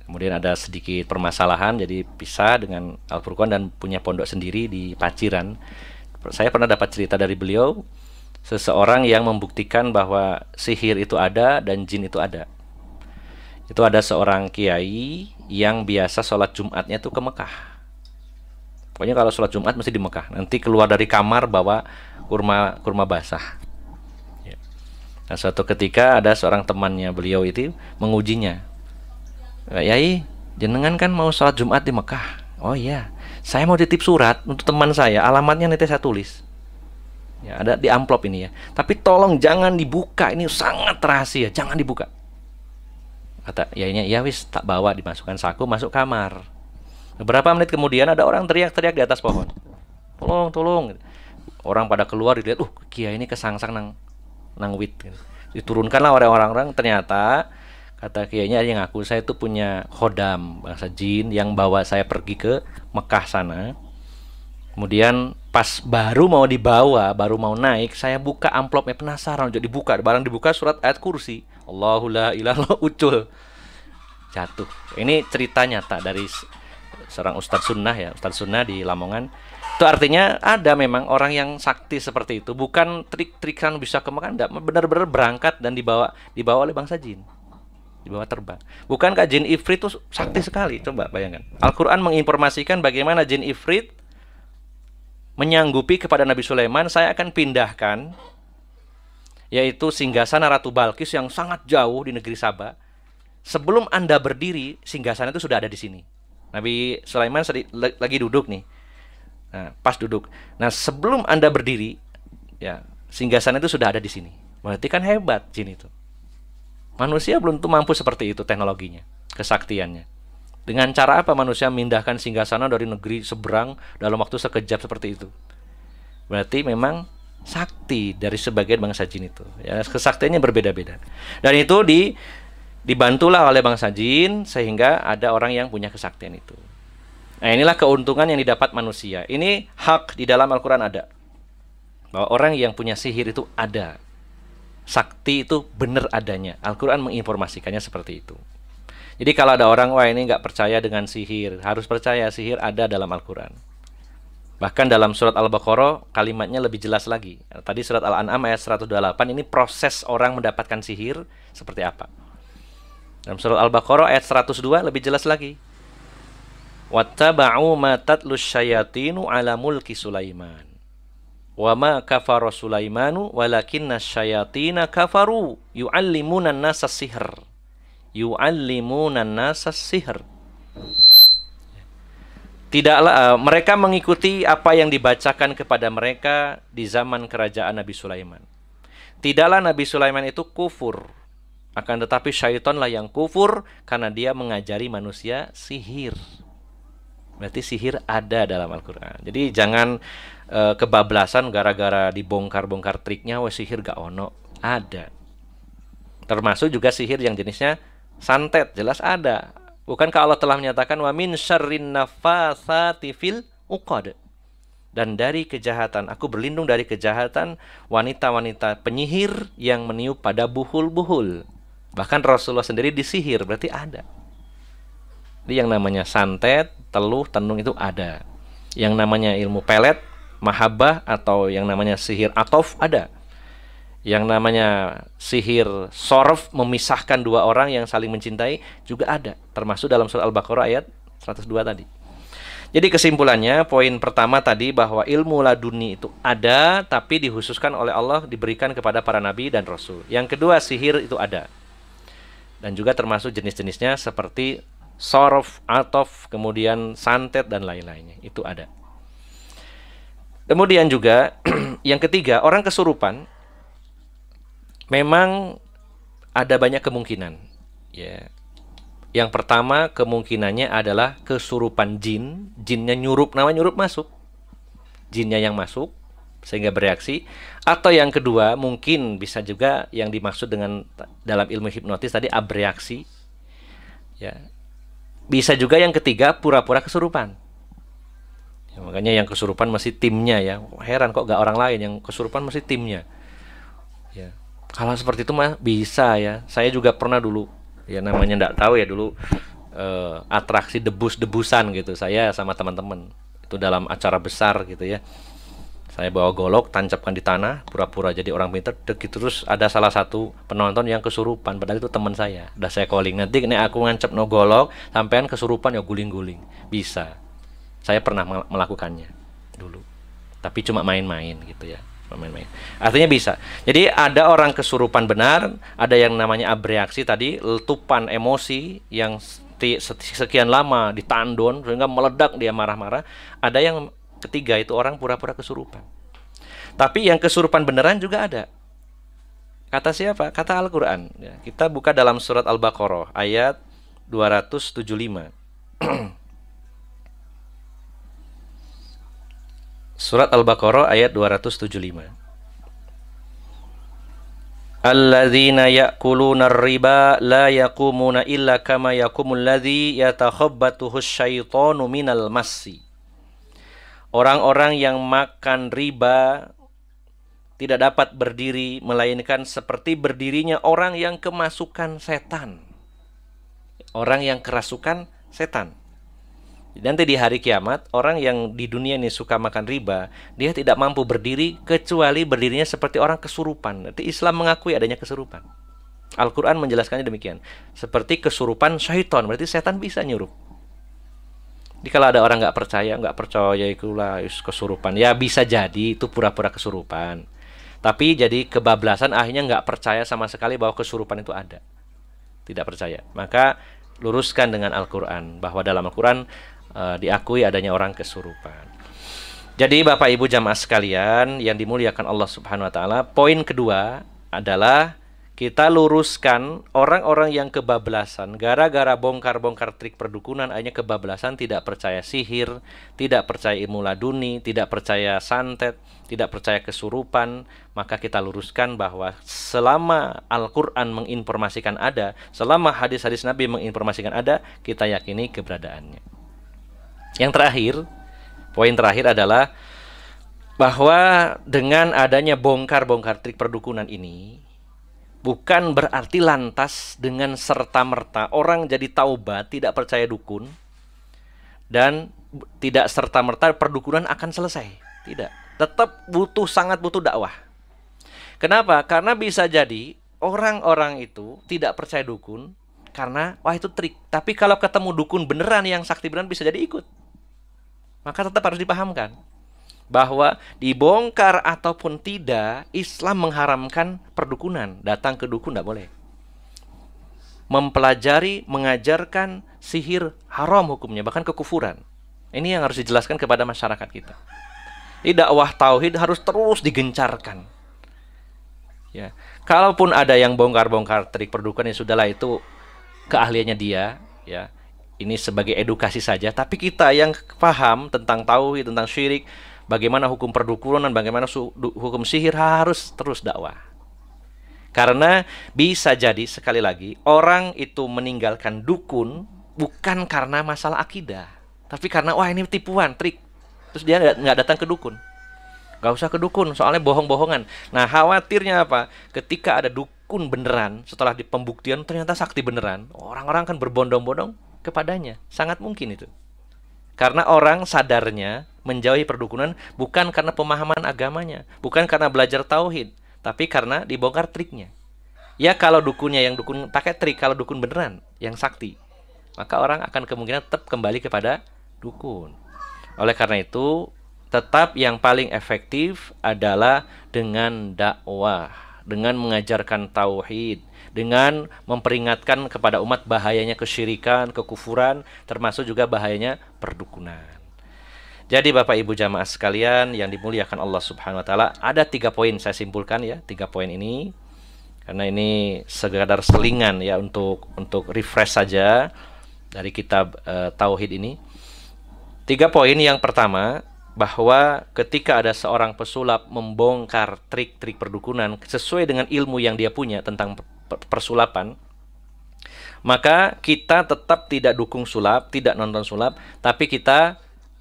Kemudian ada sedikit permasalahan, jadi pisah dengan Al-Furqon dan punya pondok sendiri di Paciran. Saya pernah dapat cerita dari beliau, seseorang yang membuktikan bahwa sihir itu ada dan jin itu ada. Itu ada seorang kiai yang biasa sholat Jumatnya tuh ke Mekah. Pokoknya kalau sholat Jumat mesti di Mekah. Nanti keluar dari kamar bawa kurma basah. Nah, suatu ketika ada seorang temannya beliau itu mengujinya. "Yai, jenengan kan mau sholat Jumat di Mekah." "Oh iya, saya mau titip surat untuk teman saya, alamatnya nanti saya tulis. Ya, ada di amplop ini ya. Tapi tolong jangan dibuka, ini sangat rahasia, jangan dibuka." Kata yainya, "Ya wis, tak bawa," dimasukkan saku, masuk kamar. Beberapa menit kemudian ada orang teriak-teriak di atas pohon. "Tolong, tolong." Orang pada keluar dilihat, kiai ini kesangsang nang wit. Diturunkanlah oleh orang-orang, ternyata kata kiainya yang ngaku, "Saya itu punya khodam bangsa jin yang bawa saya pergi ke Mekah sana. Kemudian pas baru mau dibawa, baru mau naik, saya buka amplopnya, penasaran, jadi dibuka, barang dibuka surat ayat kursi, Allahu la ilaha illallah, ucul, jatuh." Ini cerita nyata dari seorang Ustadz Sunnah ya, Ustadz Sunnah di Lamongan. Itu artinya ada memang orang yang sakti seperti itu, bukan trik-trikan bisa kemakan, enggak, benar-benar berangkat dan dibawa oleh bangsa jin, dibawa terbang. Bukankah jin ifrit itu sakti sekali? Coba bayangkan, Al-Quran menginformasikan bagaimana jin ifrit menyanggupi kepada Nabi Sulaiman, saya akan pindahkan, yaitu singgasana Ratu Balkis yang sangat jauh di negeri Saba. Sebelum Anda berdiri, singgasana itu sudah ada di sini. Nabi Sulaiman lagi duduk nih. Nah, pas duduk. Nah, sebelum Anda berdiri, ya, singgasana itu sudah ada di sini. Berarti kan hebat jin itu. Manusia belum tentu mampu seperti itu teknologinya, kesaktiannya. Dengan cara apa manusia memindahkan singgasana dari negeri seberang dalam waktu sekejap seperti itu? Berarti memang sakti dari sebagian bangsa jin itu. Ya, kesaktiannya berbeda-beda. Dan itu dibantulah oleh bangsa jin sehingga ada orang yang punya kesaktian itu. Nah, inilah keuntungan yang didapat manusia. Ini hak di dalam Al-Quran ada. Bahwa orang yang punya sihir itu ada. Sakti itu benar adanya. Al-Quran menginformasikannya seperti itu. Jadi kalau ada orang, wah ini nggak percaya dengan sihir, harus percaya sihir ada dalam Al-Quran. Bahkan dalam surat Al-Baqarah kalimatnya lebih jelas lagi. Tadi surat Al-An'am ayat 128, ini proses orang mendapatkan sihir seperti apa. Dalam surat Al-Baqarah ayat 102 lebih jelas lagi. Wattaba'u ma tatlus syayatinu ala mulki Sulaiman. Wa ma kafara Sulaimanu walakinna syayatina kafaru yu'allimuna an-nasa sihr. Yu'allimuna an-nasa sihr. Tidaklah mereka mengikuti apa yang dibacakan kepada mereka di zaman kerajaan Nabi Sulaiman. Tidaklah Nabi Sulaiman itu kufur, akan tetapi syaitanlah yang kufur karena dia mengajari manusia sihir. Berarti sihir ada dalam Al-Quran. Jadi jangan kebablasan gara-gara dibongkar-bongkar triknya, wah sihir gak ono. Ada. Termasuk juga sihir yang jenisnya santet, jelas ada. Bukankah Allah telah menyatakan wa min syarrin naffatsati fil uqad? Dan dari kejahatan, aku berlindung dari kejahatan wanita-wanita penyihir yang meniup pada buhul-buhul. Bahkan Rasulullah sendiri disihir, berarti ada. Jadi yang namanya santet, teluh, tenung itu ada. Yang namanya ilmu pelet, mahabbah, atau yang namanya sihir atof ada. Yang namanya sihir sorf, memisahkan dua orang yang saling mencintai, juga ada. Termasuk dalam surat Al-Baqarah ayat 102 tadi. Jadi kesimpulannya, poin pertama tadi bahwa ilmu laduni itu ada, tapi dikhususkan oleh Allah, diberikan kepada para nabi dan rasul. Yang kedua, sihir itu ada. Dan juga termasuk jenis-jenisnya seperti sorf, atof, kemudian santet, dan lain-lainnya. Itu ada. Kemudian juga, yang ketiga, orang kesurupan, memang ada banyak kemungkinan. Ya. Yang pertama kemungkinannya adalah kesurupan jin. Jinnya nyurup, namanya nyurup masuk. Jinnya yang masuk sehingga bereaksi. Atau yang kedua mungkin bisa juga yang dimaksud dengan dalam ilmu hipnotis tadi abreaksi. Ya. Bisa juga yang ketiga pura-pura kesurupan. Ya, makanya yang kesurupan mesti timnya ya. Heran kok gak orang lain, yang kesurupan mesti timnya. Ya. Kalau seperti itu mah bisa ya. Saya juga pernah dulu, ya namanya nggak tahu ya dulu atraksi debus-debusan gitu. Saya sama teman-teman itu dalam acara besar gitu ya. Saya bawa golok, tancapkan di tanah, pura-pura jadi orang pintar. Gitu terus ada salah satu penonton yang kesurupan. Padahal itu teman saya. Udah saya calling, nanti ini aku ngancap no golok, sampean kesurupan ya guling-guling. Bisa. Saya pernah melakukannya dulu. Tapi cuma main-main gitu ya. Main-main. Artinya bisa. Jadi ada orang kesurupan benar, ada yang namanya abreaksi tadi, letupan emosi yang sekian lama ditandon sehingga meledak dia marah-marah. Ada yang ketiga itu orang pura-pura kesurupan. Tapi yang kesurupan beneran juga ada. Kata siapa? Kata Al-Quran. Ya, kita buka dalam surat Al-Baqarah ayat 275. Surat Al-Baqarah ayat 275. Alladzina ya'kuluna ar-riba la yaqumuna illa kama yaqumul ladzi yatakhabbathu asyaitanu minal massi. Orang-orang yang makan riba tidak dapat berdiri melainkan seperti berdirinya orang yang kemasukan setan. Orang yang kerasukan setan. Nanti di hari kiamat, orang yang di dunia ini suka makan riba, dia tidak mampu berdiri kecuali berdirinya seperti orang kesurupan. Nanti Islam mengakui adanya kesurupan. Al-Quran menjelaskannya demikian. Seperti kesurupan syaitan, berarti setan bisa nyurup. Jadi kalau ada orang nggak percaya itulah kesurupan. Ya bisa jadi itu pura-pura kesurupan. Tapi jadi kebablasan akhirnya nggak percaya sama sekali bahwa kesurupan itu ada. Tidak percaya. Maka luruskan dengan Al-Quran bahwa dalam Al-Quran diakui adanya orang kesurupan. Jadi Bapak Ibu jamaah sekalian yang dimuliakan Allah Subhanahu wa taala, poin kedua adalah kita luruskan orang-orang yang kebablasan gara-gara bongkar-bongkar trik perdukunan, akhirnya kebablasan, tidak percaya sihir, tidak percaya ilmu laduni, tidak percaya santet, tidak percaya kesurupan. Maka kita luruskan bahwa selama Al-Quran menginformasikan ada, selama hadis-hadis Nabi menginformasikan ada, kita yakini keberadaannya. Yang terakhir, poin terakhir adalah bahwa dengan adanya bongkar-bongkar trik perdukunan ini, bukan berarti lantas dengan serta-merta orang jadi taubat, tidak percaya dukun, dan tidak serta-merta perdukunan akan selesai. Tidak. Tetap sangat butuh dakwah. Kenapa? Karena bisa jadi orang-orang itu tidak percaya dukun karena wah itu trik. Tapi kalau ketemu dukun beneran yang sakti beneran bisa jadi ikut. Maka tetap harus dipahamkan bahwa dibongkar ataupun tidak, Islam mengharamkan perdukunan. Datang ke dukun tidak boleh. Mempelajari, mengajarkan sihir haram hukumnya, bahkan kekufuran. Ini yang harus dijelaskan kepada masyarakat kita. Dakwah tauhid harus terus digencarkan. Ya, kalaupun ada yang bongkar-bongkar trik perdukunan, ya sudahlah, itu keahliannya dia, ya. Ini sebagai edukasi saja, tapi kita yang paham tentang tauhid, tentang syirik, bagaimana hukum perdukunan, bagaimana hukum sihir, harus terus dakwah. Karena bisa jadi, sekali lagi, orang itu meninggalkan dukun bukan karena masalah akidah, tapi karena wah ini tipuan, trik. Terus dia nggak datang ke dukun. Nggak usah ke dukun, soalnya bohong-bohongan. Nah, khawatirnya apa? Ketika ada dukun beneran, setelah di pembuktian ternyata sakti beneran, orang-orang akan berbondong-bondong kepadanya. Sangat mungkin itu. Karena orang sadarnya menjauhi perdukunan bukan karena pemahaman agamanya, bukan karena belajar tauhid, tapi karena dibongkar triknya. Ya kalau dukunnya yang dukun pakai trik, kalau dukun beneran yang sakti, maka orang akan kemungkinan tetap kembali kepada dukun. Oleh karena itu, tetap yang paling efektif adalah dengan dakwah, dengan mengajarkan tauhid, dengan memperingatkan kepada umat bahayanya kesyirikan, kekufuran, termasuk juga bahayanya perdukunan. Jadi Bapak Ibu jamaah sekalian yang dimuliakan Allah Subhanahu wa taala, ada 3 poin saya simpulkan ya, 3 poin ini. Karena ini sekadar selingan ya untuk refresh saja dari kitab tauhid ini. 3 poin. Yang pertama, bahwa ketika ada seorang pesulap membongkar trik-trik perdukunan sesuai dengan ilmu yang dia punya tentang persulapan, maka kita tetap tidak dukung sulap, tidak nonton sulap, tapi kita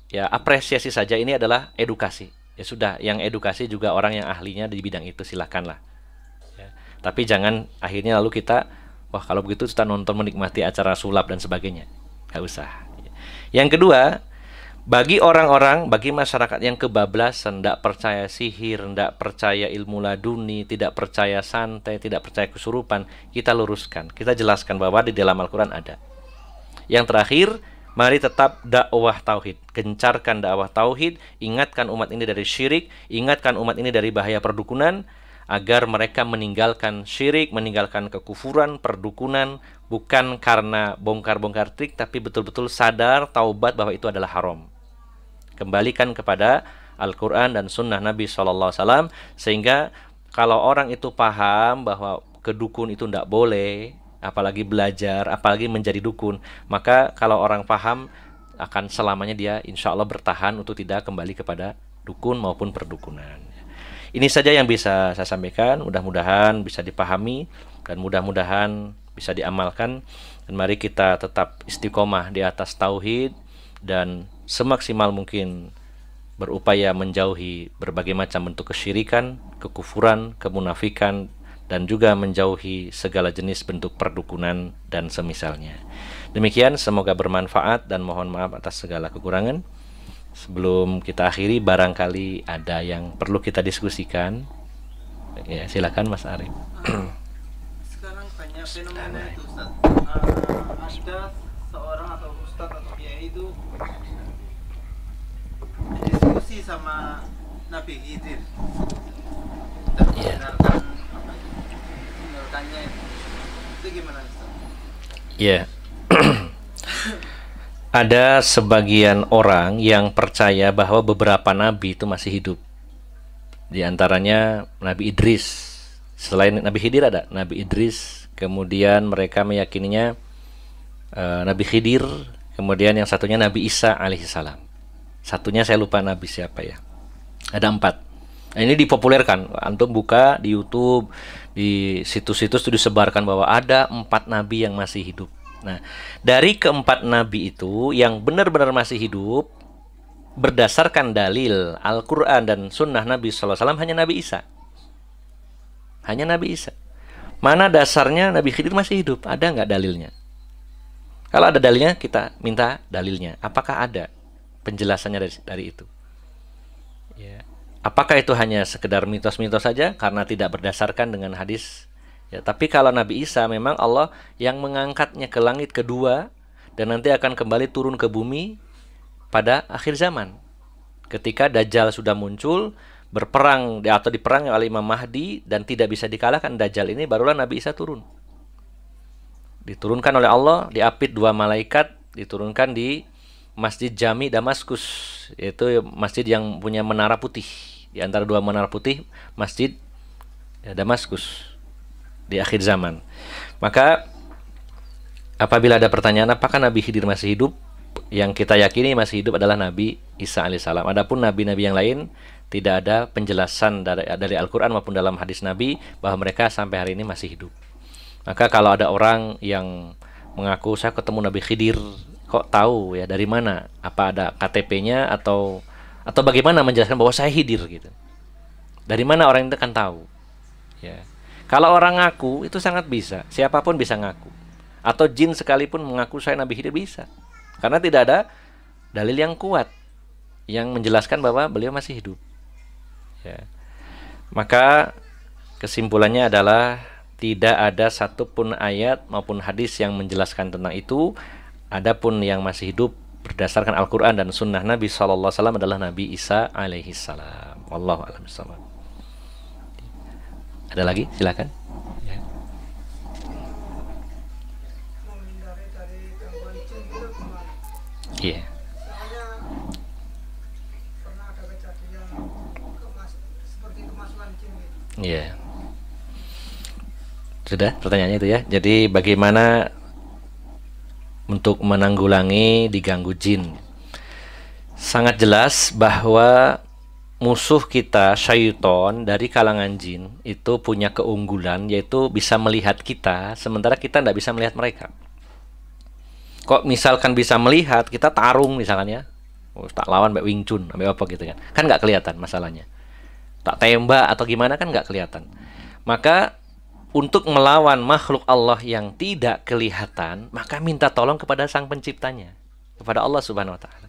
ya apresiasi saja, ini adalah edukasi. Ya sudah, yang edukasi juga orang yang ahlinya di bidang itu, silakanlah. Ya. Tapi jangan akhirnya lalu kita, wah kalau begitu kita nonton menikmati acara sulap dan sebagainya. Nggak usah. Yang kedua, bagi orang-orang, bagi masyarakat yang kebablasan, tidak percaya sihir, tidak percaya ilmu laduni, tidak percaya santet, tidak percaya kesurupan, kita luruskan, kita jelaskan bahwa di dalam Al-Quran ada. Yang terakhir, mari tetap dakwah tauhid, gencarkan dakwah tauhid, ingatkan umat ini dari syirik, ingatkan umat ini dari bahaya perdukunan, agar mereka meninggalkan syirik, meninggalkan kekufuran, perdukunan, bukan karena bongkar-bongkar trik, tapi betul-betul sadar, taubat bahwa itu adalah haram. Kembalikan kepada Al-Quran dan Sunnah Nabi SAW, sehingga kalau orang itu paham bahwa kedukun itu tidak boleh, apalagi belajar, apalagi menjadi dukun, maka kalau orang paham akan selamanya dia insya Allah bertahan untuk tidak kembali kepada dukun maupun perdukunan. Ini saja yang bisa saya sampaikan, mudah-mudahan bisa dipahami dan mudah-mudahan bisa diamalkan. Dan mari kita tetap istiqomah di atas tauhid dan semaksimal mungkin berupaya menjauhi berbagai macam bentuk kesyirikan, kekufuran, kemunafikan, dan juga menjauhi segala jenis bentuk perdukunan dan semisalnya. Demikian, semoga bermanfaat dan mohon maaf atas segala kekurangan. Sebelum kita akhiri, barangkali ada yang perlu kita diskusikan. Ya, silakan Mas Arif. Sekarang banyak fenomena itu, Ustaz. Ada seorang atau Ustadz atau Kiai itu diskusi sama Nabi Khidir dan membenarkan menurutnya itu gimana Ustadz? Ya. Ada sebagian orang yang percaya bahwa beberapa nabi itu masih hidup. Di antaranya Nabi Idris. Selain Nabi Khidir ada Nabi Idris, kemudian mereka meyakininya Nabi Khidir, kemudian yang satunya Nabi Isa alaihissalam. Satunya saya lupa Nabi siapa ya. Ada 4. Nah, ini dipopulerkan. Antum buka di YouTube, di situs-situs itu disebarkan bahwa ada 4 nabi yang masih hidup. Nah, dari ke-4 nabi itu yang benar-benar masih hidup berdasarkan dalil Al-Quran dan Sunnah Nabi SAW hanya Nabi Isa. Hanya Nabi Isa. Mana dasarnya Nabi Khidir masih hidup? Ada nggak dalilnya? Kalau ada dalilnya, kita minta dalilnya. Apakah ada penjelasannya dari itu? Ya. Apakah itu hanya sekedar mitos-mitos saja karena tidak berdasarkan dengan hadis? Ya, tapi kalau Nabi Isa memang Allah yang mengangkatnya ke langit kedua dan nanti akan kembali turun ke bumi pada akhir zaman. Ketika Dajjal sudah muncul, berperang atau diperangi oleh Imam Mahdi dan tidak bisa dikalahkan Dajjal ini, barulah Nabi Isa turun. Diturunkan oleh Allah, diapit 2 malaikat, diturunkan di Masjid Jami Damaskus, yaitu masjid yang punya menara putih. Di antara 2 menara putih, Masjid Damaskus di akhir zaman. Maka apabila ada pertanyaan apakah Nabi Khidir masih hidup, yang kita yakini masih hidup adalah Nabi Isa alaihissalam. Adapun nabi-nabi yang lain tidak ada penjelasan dari Al-Quran maupun dalam hadis Nabi bahwa mereka sampai hari ini masih hidup. Maka kalau ada orang yang mengaku saya ketemu Nabi Khidir, kok tahu ya, dari mana? Apa ada KTP-nya atau bagaimana menjelaskan bahwa saya Khidir gitu? Dari mana orang itu kan tahu? Ya. Kalau orang ngaku itu sangat bisa, siapapun bisa ngaku. Atau jin sekalipun mengaku saya Nabi Khidir bisa. Karena tidak ada dalil yang kuat yang menjelaskan bahwa beliau masih hidup. Ya. Maka kesimpulannya adalah tidak ada satupun ayat maupun hadis yang menjelaskan tentang itu. Adapun yang masih hidup berdasarkan Al-Quran dan Sunnah Nabi SAW adalah Nabi Isa alaihissalam. Wallahu a'lam bishawab. Ada lagi? Silakan. Ya. Menghindari dari gangguan jin itu gimana? Iya. Soalnya pernah ada kejadian seperti kemasukan jin gitu. Iya. Sudah pertanyaannya itu ya. Jadi bagaimana untuk menanggulangi diganggu jin? Sangat jelas bahwa musuh kita, syaiton, dari kalangan jin itu punya keunggulan, yaitu bisa melihat kita, sementara kita tidak bisa melihat mereka. Kok misalkan bisa melihat, kita tarung misalkan ya, tak lawan mbak Wing Chun, mbak apa gitu kan, kan nggak kelihatan masalahnya. Tak tembak atau gimana kan nggak kelihatan. Maka untuk melawan makhluk Allah yang tidak kelihatan, maka minta tolong kepada sang penciptanya, kepada Allah Subhanahu wa Ta'ala.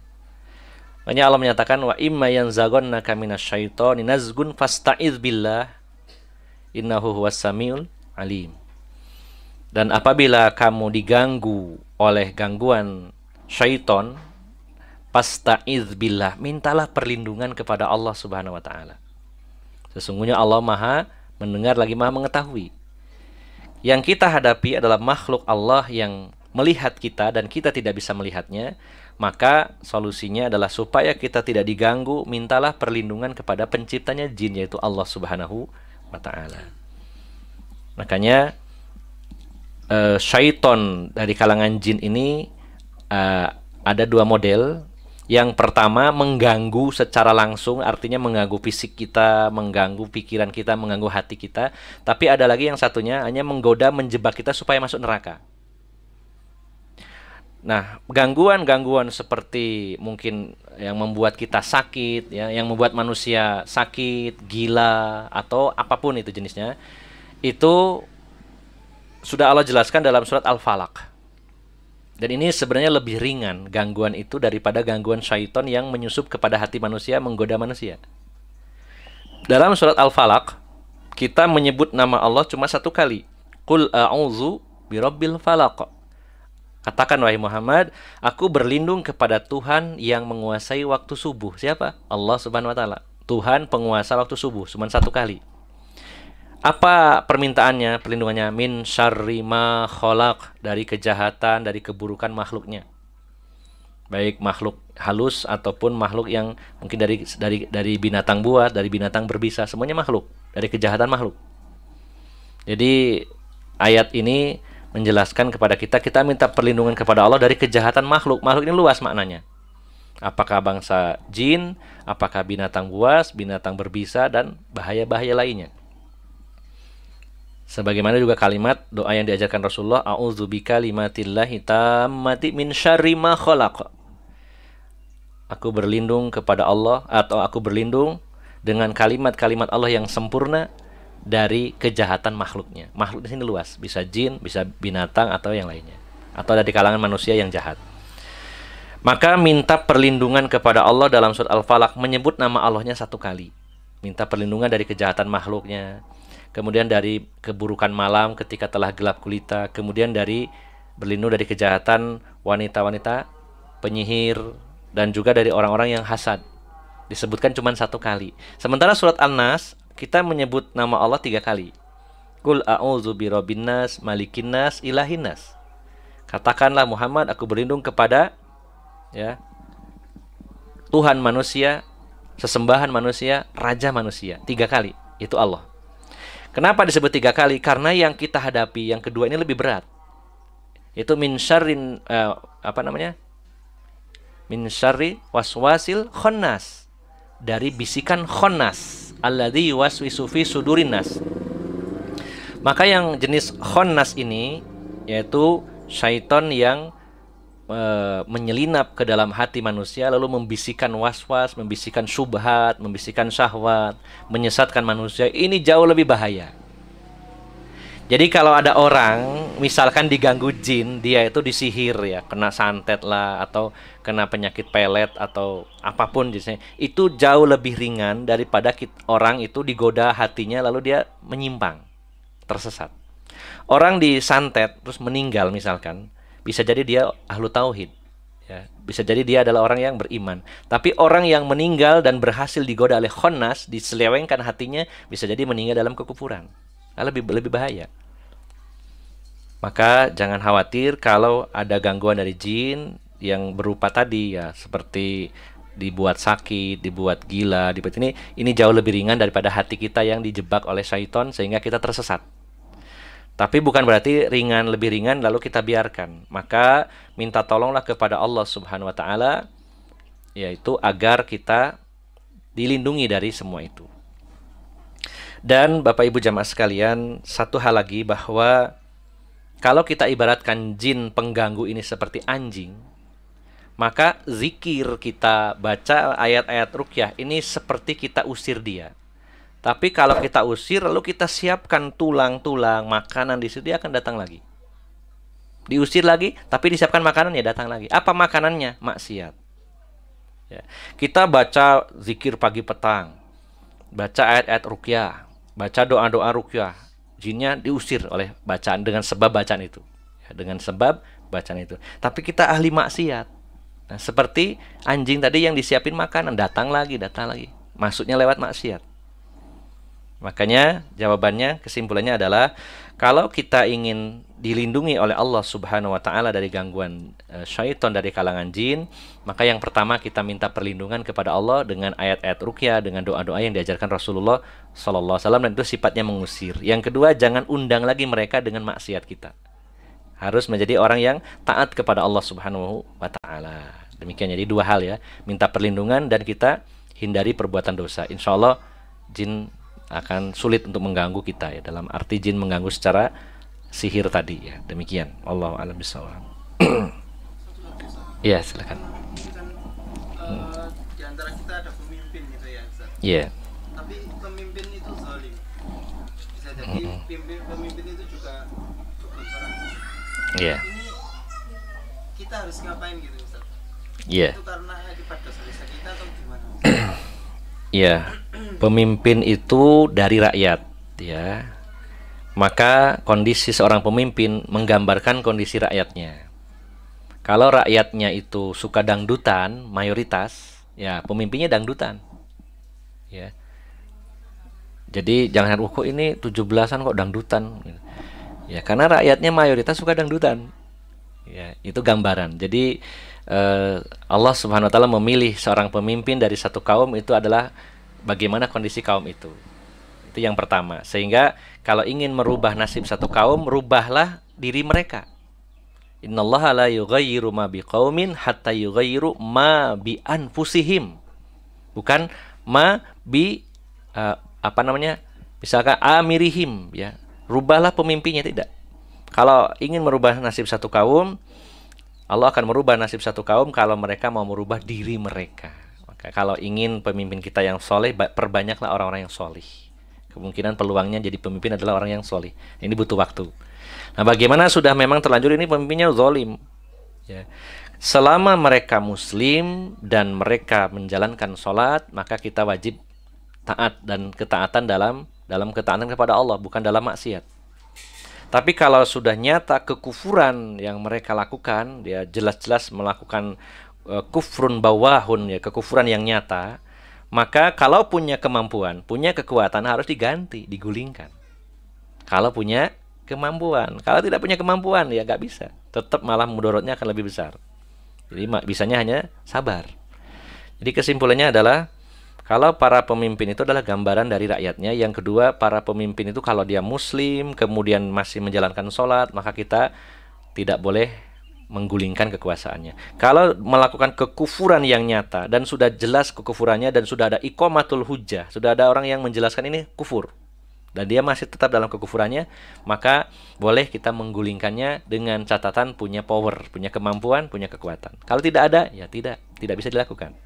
Makanya Allah menyatakan wa imma yanzaghannaka minasyaitoni nazgun fasta'iz billah innahu huwas samiul alim. Dan apabila kamu diganggu oleh gangguan syaiton, fasta'iz billah, mintalah perlindungan kepada Allah Subhanahu wa Ta'ala. Sesungguhnya Allah Maha mendengar lagi Maha mengetahui. Yang kita hadapi adalah makhluk Allah yang melihat kita dan kita tidak bisa melihatnya. Maka solusinya adalah supaya kita tidak diganggu, mintalah perlindungan kepada penciptanya jin, yaitu Allah Subhanahu wa Ta'ala. Makanya syaiton dari kalangan jin ini ada 2 model. Yang pertama mengganggu secara langsung, artinya mengganggu fisik kita, mengganggu pikiran kita, mengganggu hati kita. Tapi ada lagi yang satunya hanya menggoda, menjebak kita supaya masuk neraka. Nah, gangguan-gangguan seperti mungkin yang membuat kita sakit, ya, yang membuat manusia sakit, gila, atau apapun itu jenisnya, itu sudah Allah jelaskan dalam surat Al-Falaq. Dan ini sebenarnya lebih ringan gangguan itu daripada gangguan syaitan yang menyusup kepada hati manusia, menggoda manusia. Dalam surat Al-Falaq, kita menyebut nama Allah cuma 1 kali. Qul a'udzu birabbil falaq. Katakan wahai Muhammad, aku berlindung kepada Tuhan yang menguasai waktu subuh. Siapa? Allah Subhanahu wa taala. Tuhan penguasa waktu subuh, cuma satu kali. Apa permintaannya, perlindungannya? Min syarri ma khalaq, dari kejahatan, dari keburukan makhluknya. Baik makhluk halus ataupun makhluk yang mungkin dari binatang buas, dari binatang berbisa, semuanya makhluk, dari kejahatan makhluk. Jadi ayat ini menjelaskan kepada kita minta perlindungan kepada Allah dari kejahatan makhluk. Makhluk ini luas maknanya. Apakah bangsa jin, apakah binatang buas, binatang berbisa, dan bahaya-bahaya lainnya. Sebagaimana juga kalimat doa yang diajarkan Rasulullah, a'udzubika limatillahi tammati min syarri ma khalaq. Aku berlindung kepada Allah, atau aku berlindung dengan kalimat-kalimat Allah yang sempurna dari kejahatan makhluknya. Makhluk di sini luas, bisa jin, bisa binatang atau yang lainnya, atau dari kalangan manusia yang jahat. Maka minta perlindungan kepada Allah dalam surat Al-Falaq, menyebut nama Allahnya satu kali. Minta perlindungan dari kejahatan makhluknya, kemudian dari keburukan malam ketika telah gelap gulita, kemudian dari berlindung dari kejahatan wanita-wanita penyihir, dan juga dari orang-orang yang hasad. Disebutkan cuma satu kali. Sementara surat An-Nas kita menyebut nama Allah 3 kali. Qul a'udzu birabbin nas, malikin nas, ilahin nas. Katakanlah Muhammad, aku berlindung kepada Tuhan manusia, sesembahan manusia, raja manusia. 3 kali, itu Allah. Kenapa disebut 3 kali? Karena yang kita hadapi yang kedua ini lebih berat. Itu min syarrin min syarri waswasil khannas, dari bisikan khannas, alladzi yuwaswisu fi sudurin nas. Maka yang jenis khannas ini yaitu syaitan yang menyelinap ke dalam hati manusia, lalu membisikkan waswas, membisikkan syubhat, membisikkan syahwat, menyesatkan manusia. Ini jauh lebih bahaya. Jadi kalau ada orang misalkan diganggu jin, dia itu disihir ya, kena santet lah, atau kena penyakit pelet atau apapun jenisnya, itu jauh lebih ringan daripada orang itu digoda hatinya lalu dia menyimpang, tersesat. Orang disantet terus meninggal misalkan, bisa jadi dia ahlu tauhid ya, bisa jadi dia adalah orang yang beriman. Tapi orang yang meninggal dan berhasil digoda oleh khannas, diselewengkan hatinya, bisa jadi meninggal dalam kekufuran. Lebih bahaya. Maka jangan khawatir kalau ada gangguan dari jin yang berupa tadi ya, seperti dibuat sakit, dibuat gila, ini jauh lebih ringan daripada hati kita yang dijebak oleh syaitan sehingga kita tersesat. Tapi bukan berarti lebih ringan lalu kita biarkan. Maka minta tolonglah kepada Allah Subhanahu wa taala, yaitu agar kita dilindungi dari semua itu. Dan Bapak Ibu jamaah sekalian, satu hal lagi, bahwa kalau kita ibaratkan jin pengganggu ini seperti anjing, maka zikir kita, baca ayat-ayat ruqyah ini seperti kita usir dia. Tapi kalau kita usir lalu kita siapkan tulang-tulang, makanan di situ, dia akan datang lagi. Diusir lagi, tapi disiapkan makanan, ya datang lagi. Apa makanannya? Maksiat. Ya. Kita baca zikir pagi petang, baca ayat-ayat ruqyah, baca doa-doa ruqyah, jinnya diusir oleh bacaan, dengan sebab bacaan itu ya, dengan sebab bacaan itu. Tapi kita ahli maksiat. Nah, seperti anjing tadi yang disiapin makanan, datang lagi, masuknya lewat maksiat. Makanya jawabannya, kesimpulannya adalah, kalau kita ingin dilindungi oleh Allah Subhanahu wa taala dari gangguan syaitan dari kalangan jin, maka yang pertama kita minta perlindungan kepada Allah dengan ayat-ayat ruqyah, dengan doa-doa yang diajarkan Rasulullah sallallahu alaihi wasallam, dan itu sifatnya mengusir. Yang kedua, jangan undang lagi mereka dengan maksiat kita. Harus menjadi orang yang taat kepada Allah Subhanahu wa taala. Demikian, jadi 2 hal ya, minta perlindungan dan kita hindari perbuatan dosa. Insya Allah jin akan sulit untuk mengganggu kita ya, dalam arti jin mengganggu secara sihir tadi ya. Demikian, Allahu a'lam bishawab. Iya, silakan. Di antara kita ada pemimpin gitu ya, Ustaz. Iya. Tapi pemimpin itu zalim. Bisa jadi pemimpin itu juga seorang. Iya. Ini kita harus ngapain gitu, Ustaz? Iya. Itu karena akibat dosa kita atau gimana? Ya, pemimpin itu dari rakyat, ya. Maka kondisi seorang pemimpin menggambarkan kondisi rakyatnya. Kalau rakyatnya itu suka dangdutan, mayoritas, ya pemimpinnya dangdutan. Ya. Jadi jangan kok ini 17-an kok dangdutan. Ya, karena rakyatnya mayoritas suka dangdutan. Ya, itu gambaran. Jadi Allah Subhanahu wa taala memilih seorang pemimpin dari satu kaum itu adalah bagaimana kondisi kaum itu. Itu yang pertama. Sehingga kalau ingin merubah nasib satu kaum, rubahlah diri mereka. Innallaha la yughayyiru ma biqaumin hatta yughayyiru ma bi anfusihim. Bukan ma bi misalkan amirihim, ya. Rubahlah pemimpinnya, tidak. Kalau ingin merubah nasib satu kaum, Allah akan merubah nasib satu kaum kalau mereka mau merubah diri mereka. Maka kalau ingin pemimpin kita yang soleh, perbanyaklah orang-orang yang soleh. Kemungkinan peluangnya jadi pemimpin adalah orang yang soleh. Ini butuh waktu. Nah, bagaimana sudah memang terlanjur ini pemimpinnya zalim, ya. Selama mereka muslim dan mereka menjalankan sholat, maka kita wajib taat dan ketaatan dalam ketaatan kepada Allah, bukan dalam maksiat. Tapi kalau sudah nyata kekufuran yang mereka lakukan, dia jelas-jelas melakukan kufrun bawahun, ya, kekufuran yang nyata, maka kalau punya kemampuan, punya kekuatan, harus diganti, digulingkan. Kalau punya kemampuan, kalau tidak punya kemampuan, ya nggak bisa. Tetap malah mudorotnya akan lebih besar. Jadi bisanya hanya sabar. Jadi kesimpulannya adalah, kalau para pemimpin itu adalah gambaran dari rakyatnya. Yang kedua, para pemimpin itu kalau dia muslim, kemudian masih menjalankan sholat, maka kita tidak boleh menggulingkan kekuasaannya. Kalau melakukan kekufuran yang nyata, dan sudah jelas kekufurannya, dan sudah ada iqamatul hujjah, sudah ada orang yang menjelaskan ini kufur, dan dia masih tetap dalam kekufurannya, maka boleh kita menggulingkannya dengan catatan punya power, punya kemampuan, punya kekuatan. Kalau tidak ada, ya tidak bisa dilakukan.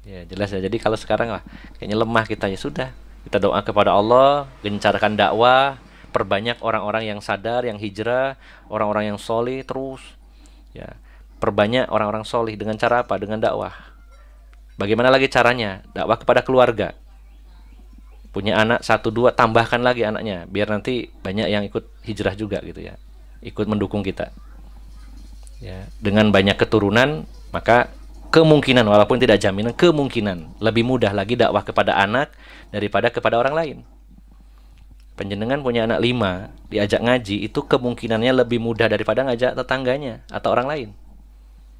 Ya, jelas ya. Jadi kalau sekarang lah kayaknya lemah kita, ya sudah, kita doa kepada Allah, gencarkan dakwah, perbanyak orang-orang yang sadar, yang hijrah, orang-orang yang soleh terus, ya, perbanyak orang-orang soleh. Dengan cara apa? Dengan dakwah. Bagaimana lagi caranya? Dakwah kepada keluarga. Punya anak 1-2, tambahkan lagi anaknya, biar nanti banyak yang ikut hijrah juga gitu, ya, ikut mendukung kita, ya. Dengan banyak keturunan, maka kemungkinan, walaupun tidak jaminan, kemungkinan lebih mudah lagi dakwah kepada anak daripada kepada orang lain. Penjenengan punya anak 5, diajak ngaji, itu kemungkinannya lebih mudah daripada ngajak tetangganya atau orang lain.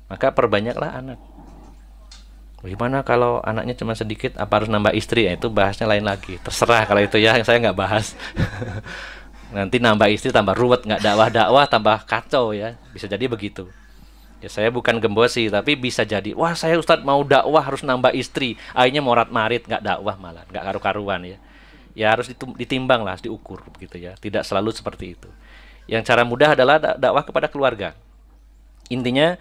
Maka perbanyaklah anak. Gimana kalau anaknya cuma sedikit, apa harus nambah istri? Ya, itu bahasnya lain lagi. Terserah kalau itu, ya, saya nggak bahas. Nanti nambah istri tambah ruwet, nggak dakwah-dakwah tambah kacau, ya. Bisa jadi begitu. Ya, saya bukan gembosi, tapi bisa jadi, wah saya Ustadz mau dakwah harus nambah istri, akhirnya morat-marit, nggak dakwah malah, nggak karu-karuan, ya. Ya harus ditimbang lah, harus diukur begitu, ya. Tidak selalu seperti itu. Yang cara mudah adalah dakwah kepada keluarga. Intinya,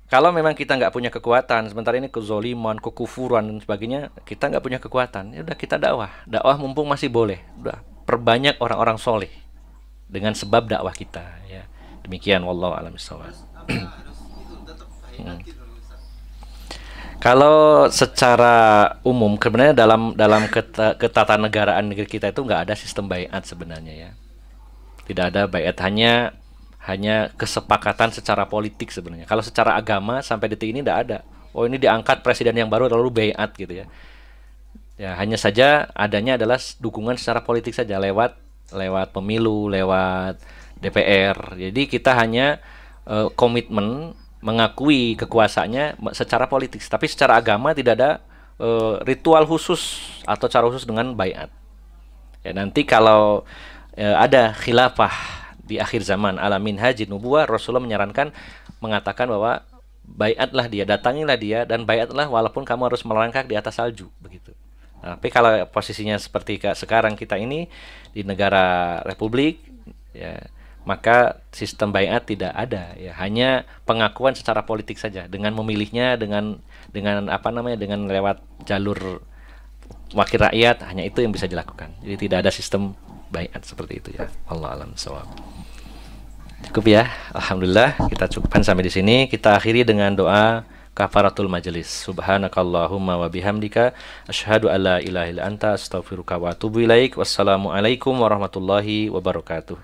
kalau memang kita nggak punya kekuatan, sementara ini kezoliman, kekufuran dan sebagainya, kita nggak punya kekuatan, ya udah kita dakwah mumpung masih boleh, udah perbanyak orang-orang soleh dengan sebab dakwah kita, ya. Demikian, wallahu a'lam bishawab. Kalau secara umum sebenarnya dalam ketatanegaraan negeri kita itu nggak ada sistem baiat sebenarnya, ya. Tidak ada baiat, hanya kesepakatan secara politik sebenarnya. Kalau secara agama sampai detik ini tidak ada. Oh, ini diangkat presiden yang baru lalu baiat gitu, ya. Ya, hanya saja adanya adalah dukungan secara politik saja lewat pemilu, lewat DPR. Jadi kita hanya komitmen mengakui kekuasaannya secara politik, tapi secara agama tidak ada ritual khusus atau cara khusus dengan baiat. Ya, nanti kalau ada khilafah di akhir zaman ala minhajin nubuwah, Rasulullah mengatakan bahwa baiatlah dia, datangilah dia dan baiatlah walaupun kamu harus melangkah di atas salju, begitu. Nah, tapi kalau posisinya seperti sekarang kita ini di negara republik, ya, maka sistem baiat tidak ada, ya, hanya pengakuan secara politik saja dengan memilihnya dengan lewat jalur wakil rakyat, hanya itu yang bisa dilakukan. Jadi tidak ada sistem baiat seperti itu, ya. Wallahu a'lam bishawab. Cukup, ya. Alhamdulillah, kita cukupkan sampai di sini. Kita akhiri dengan doa kafaratul majelis. Subhanakallahumma wa bihamdika asyhadu alla ilaha illa anta astaghfiruka wa atubu ilaik. Wassalamualaikum warahmatullahi wabarakatuh.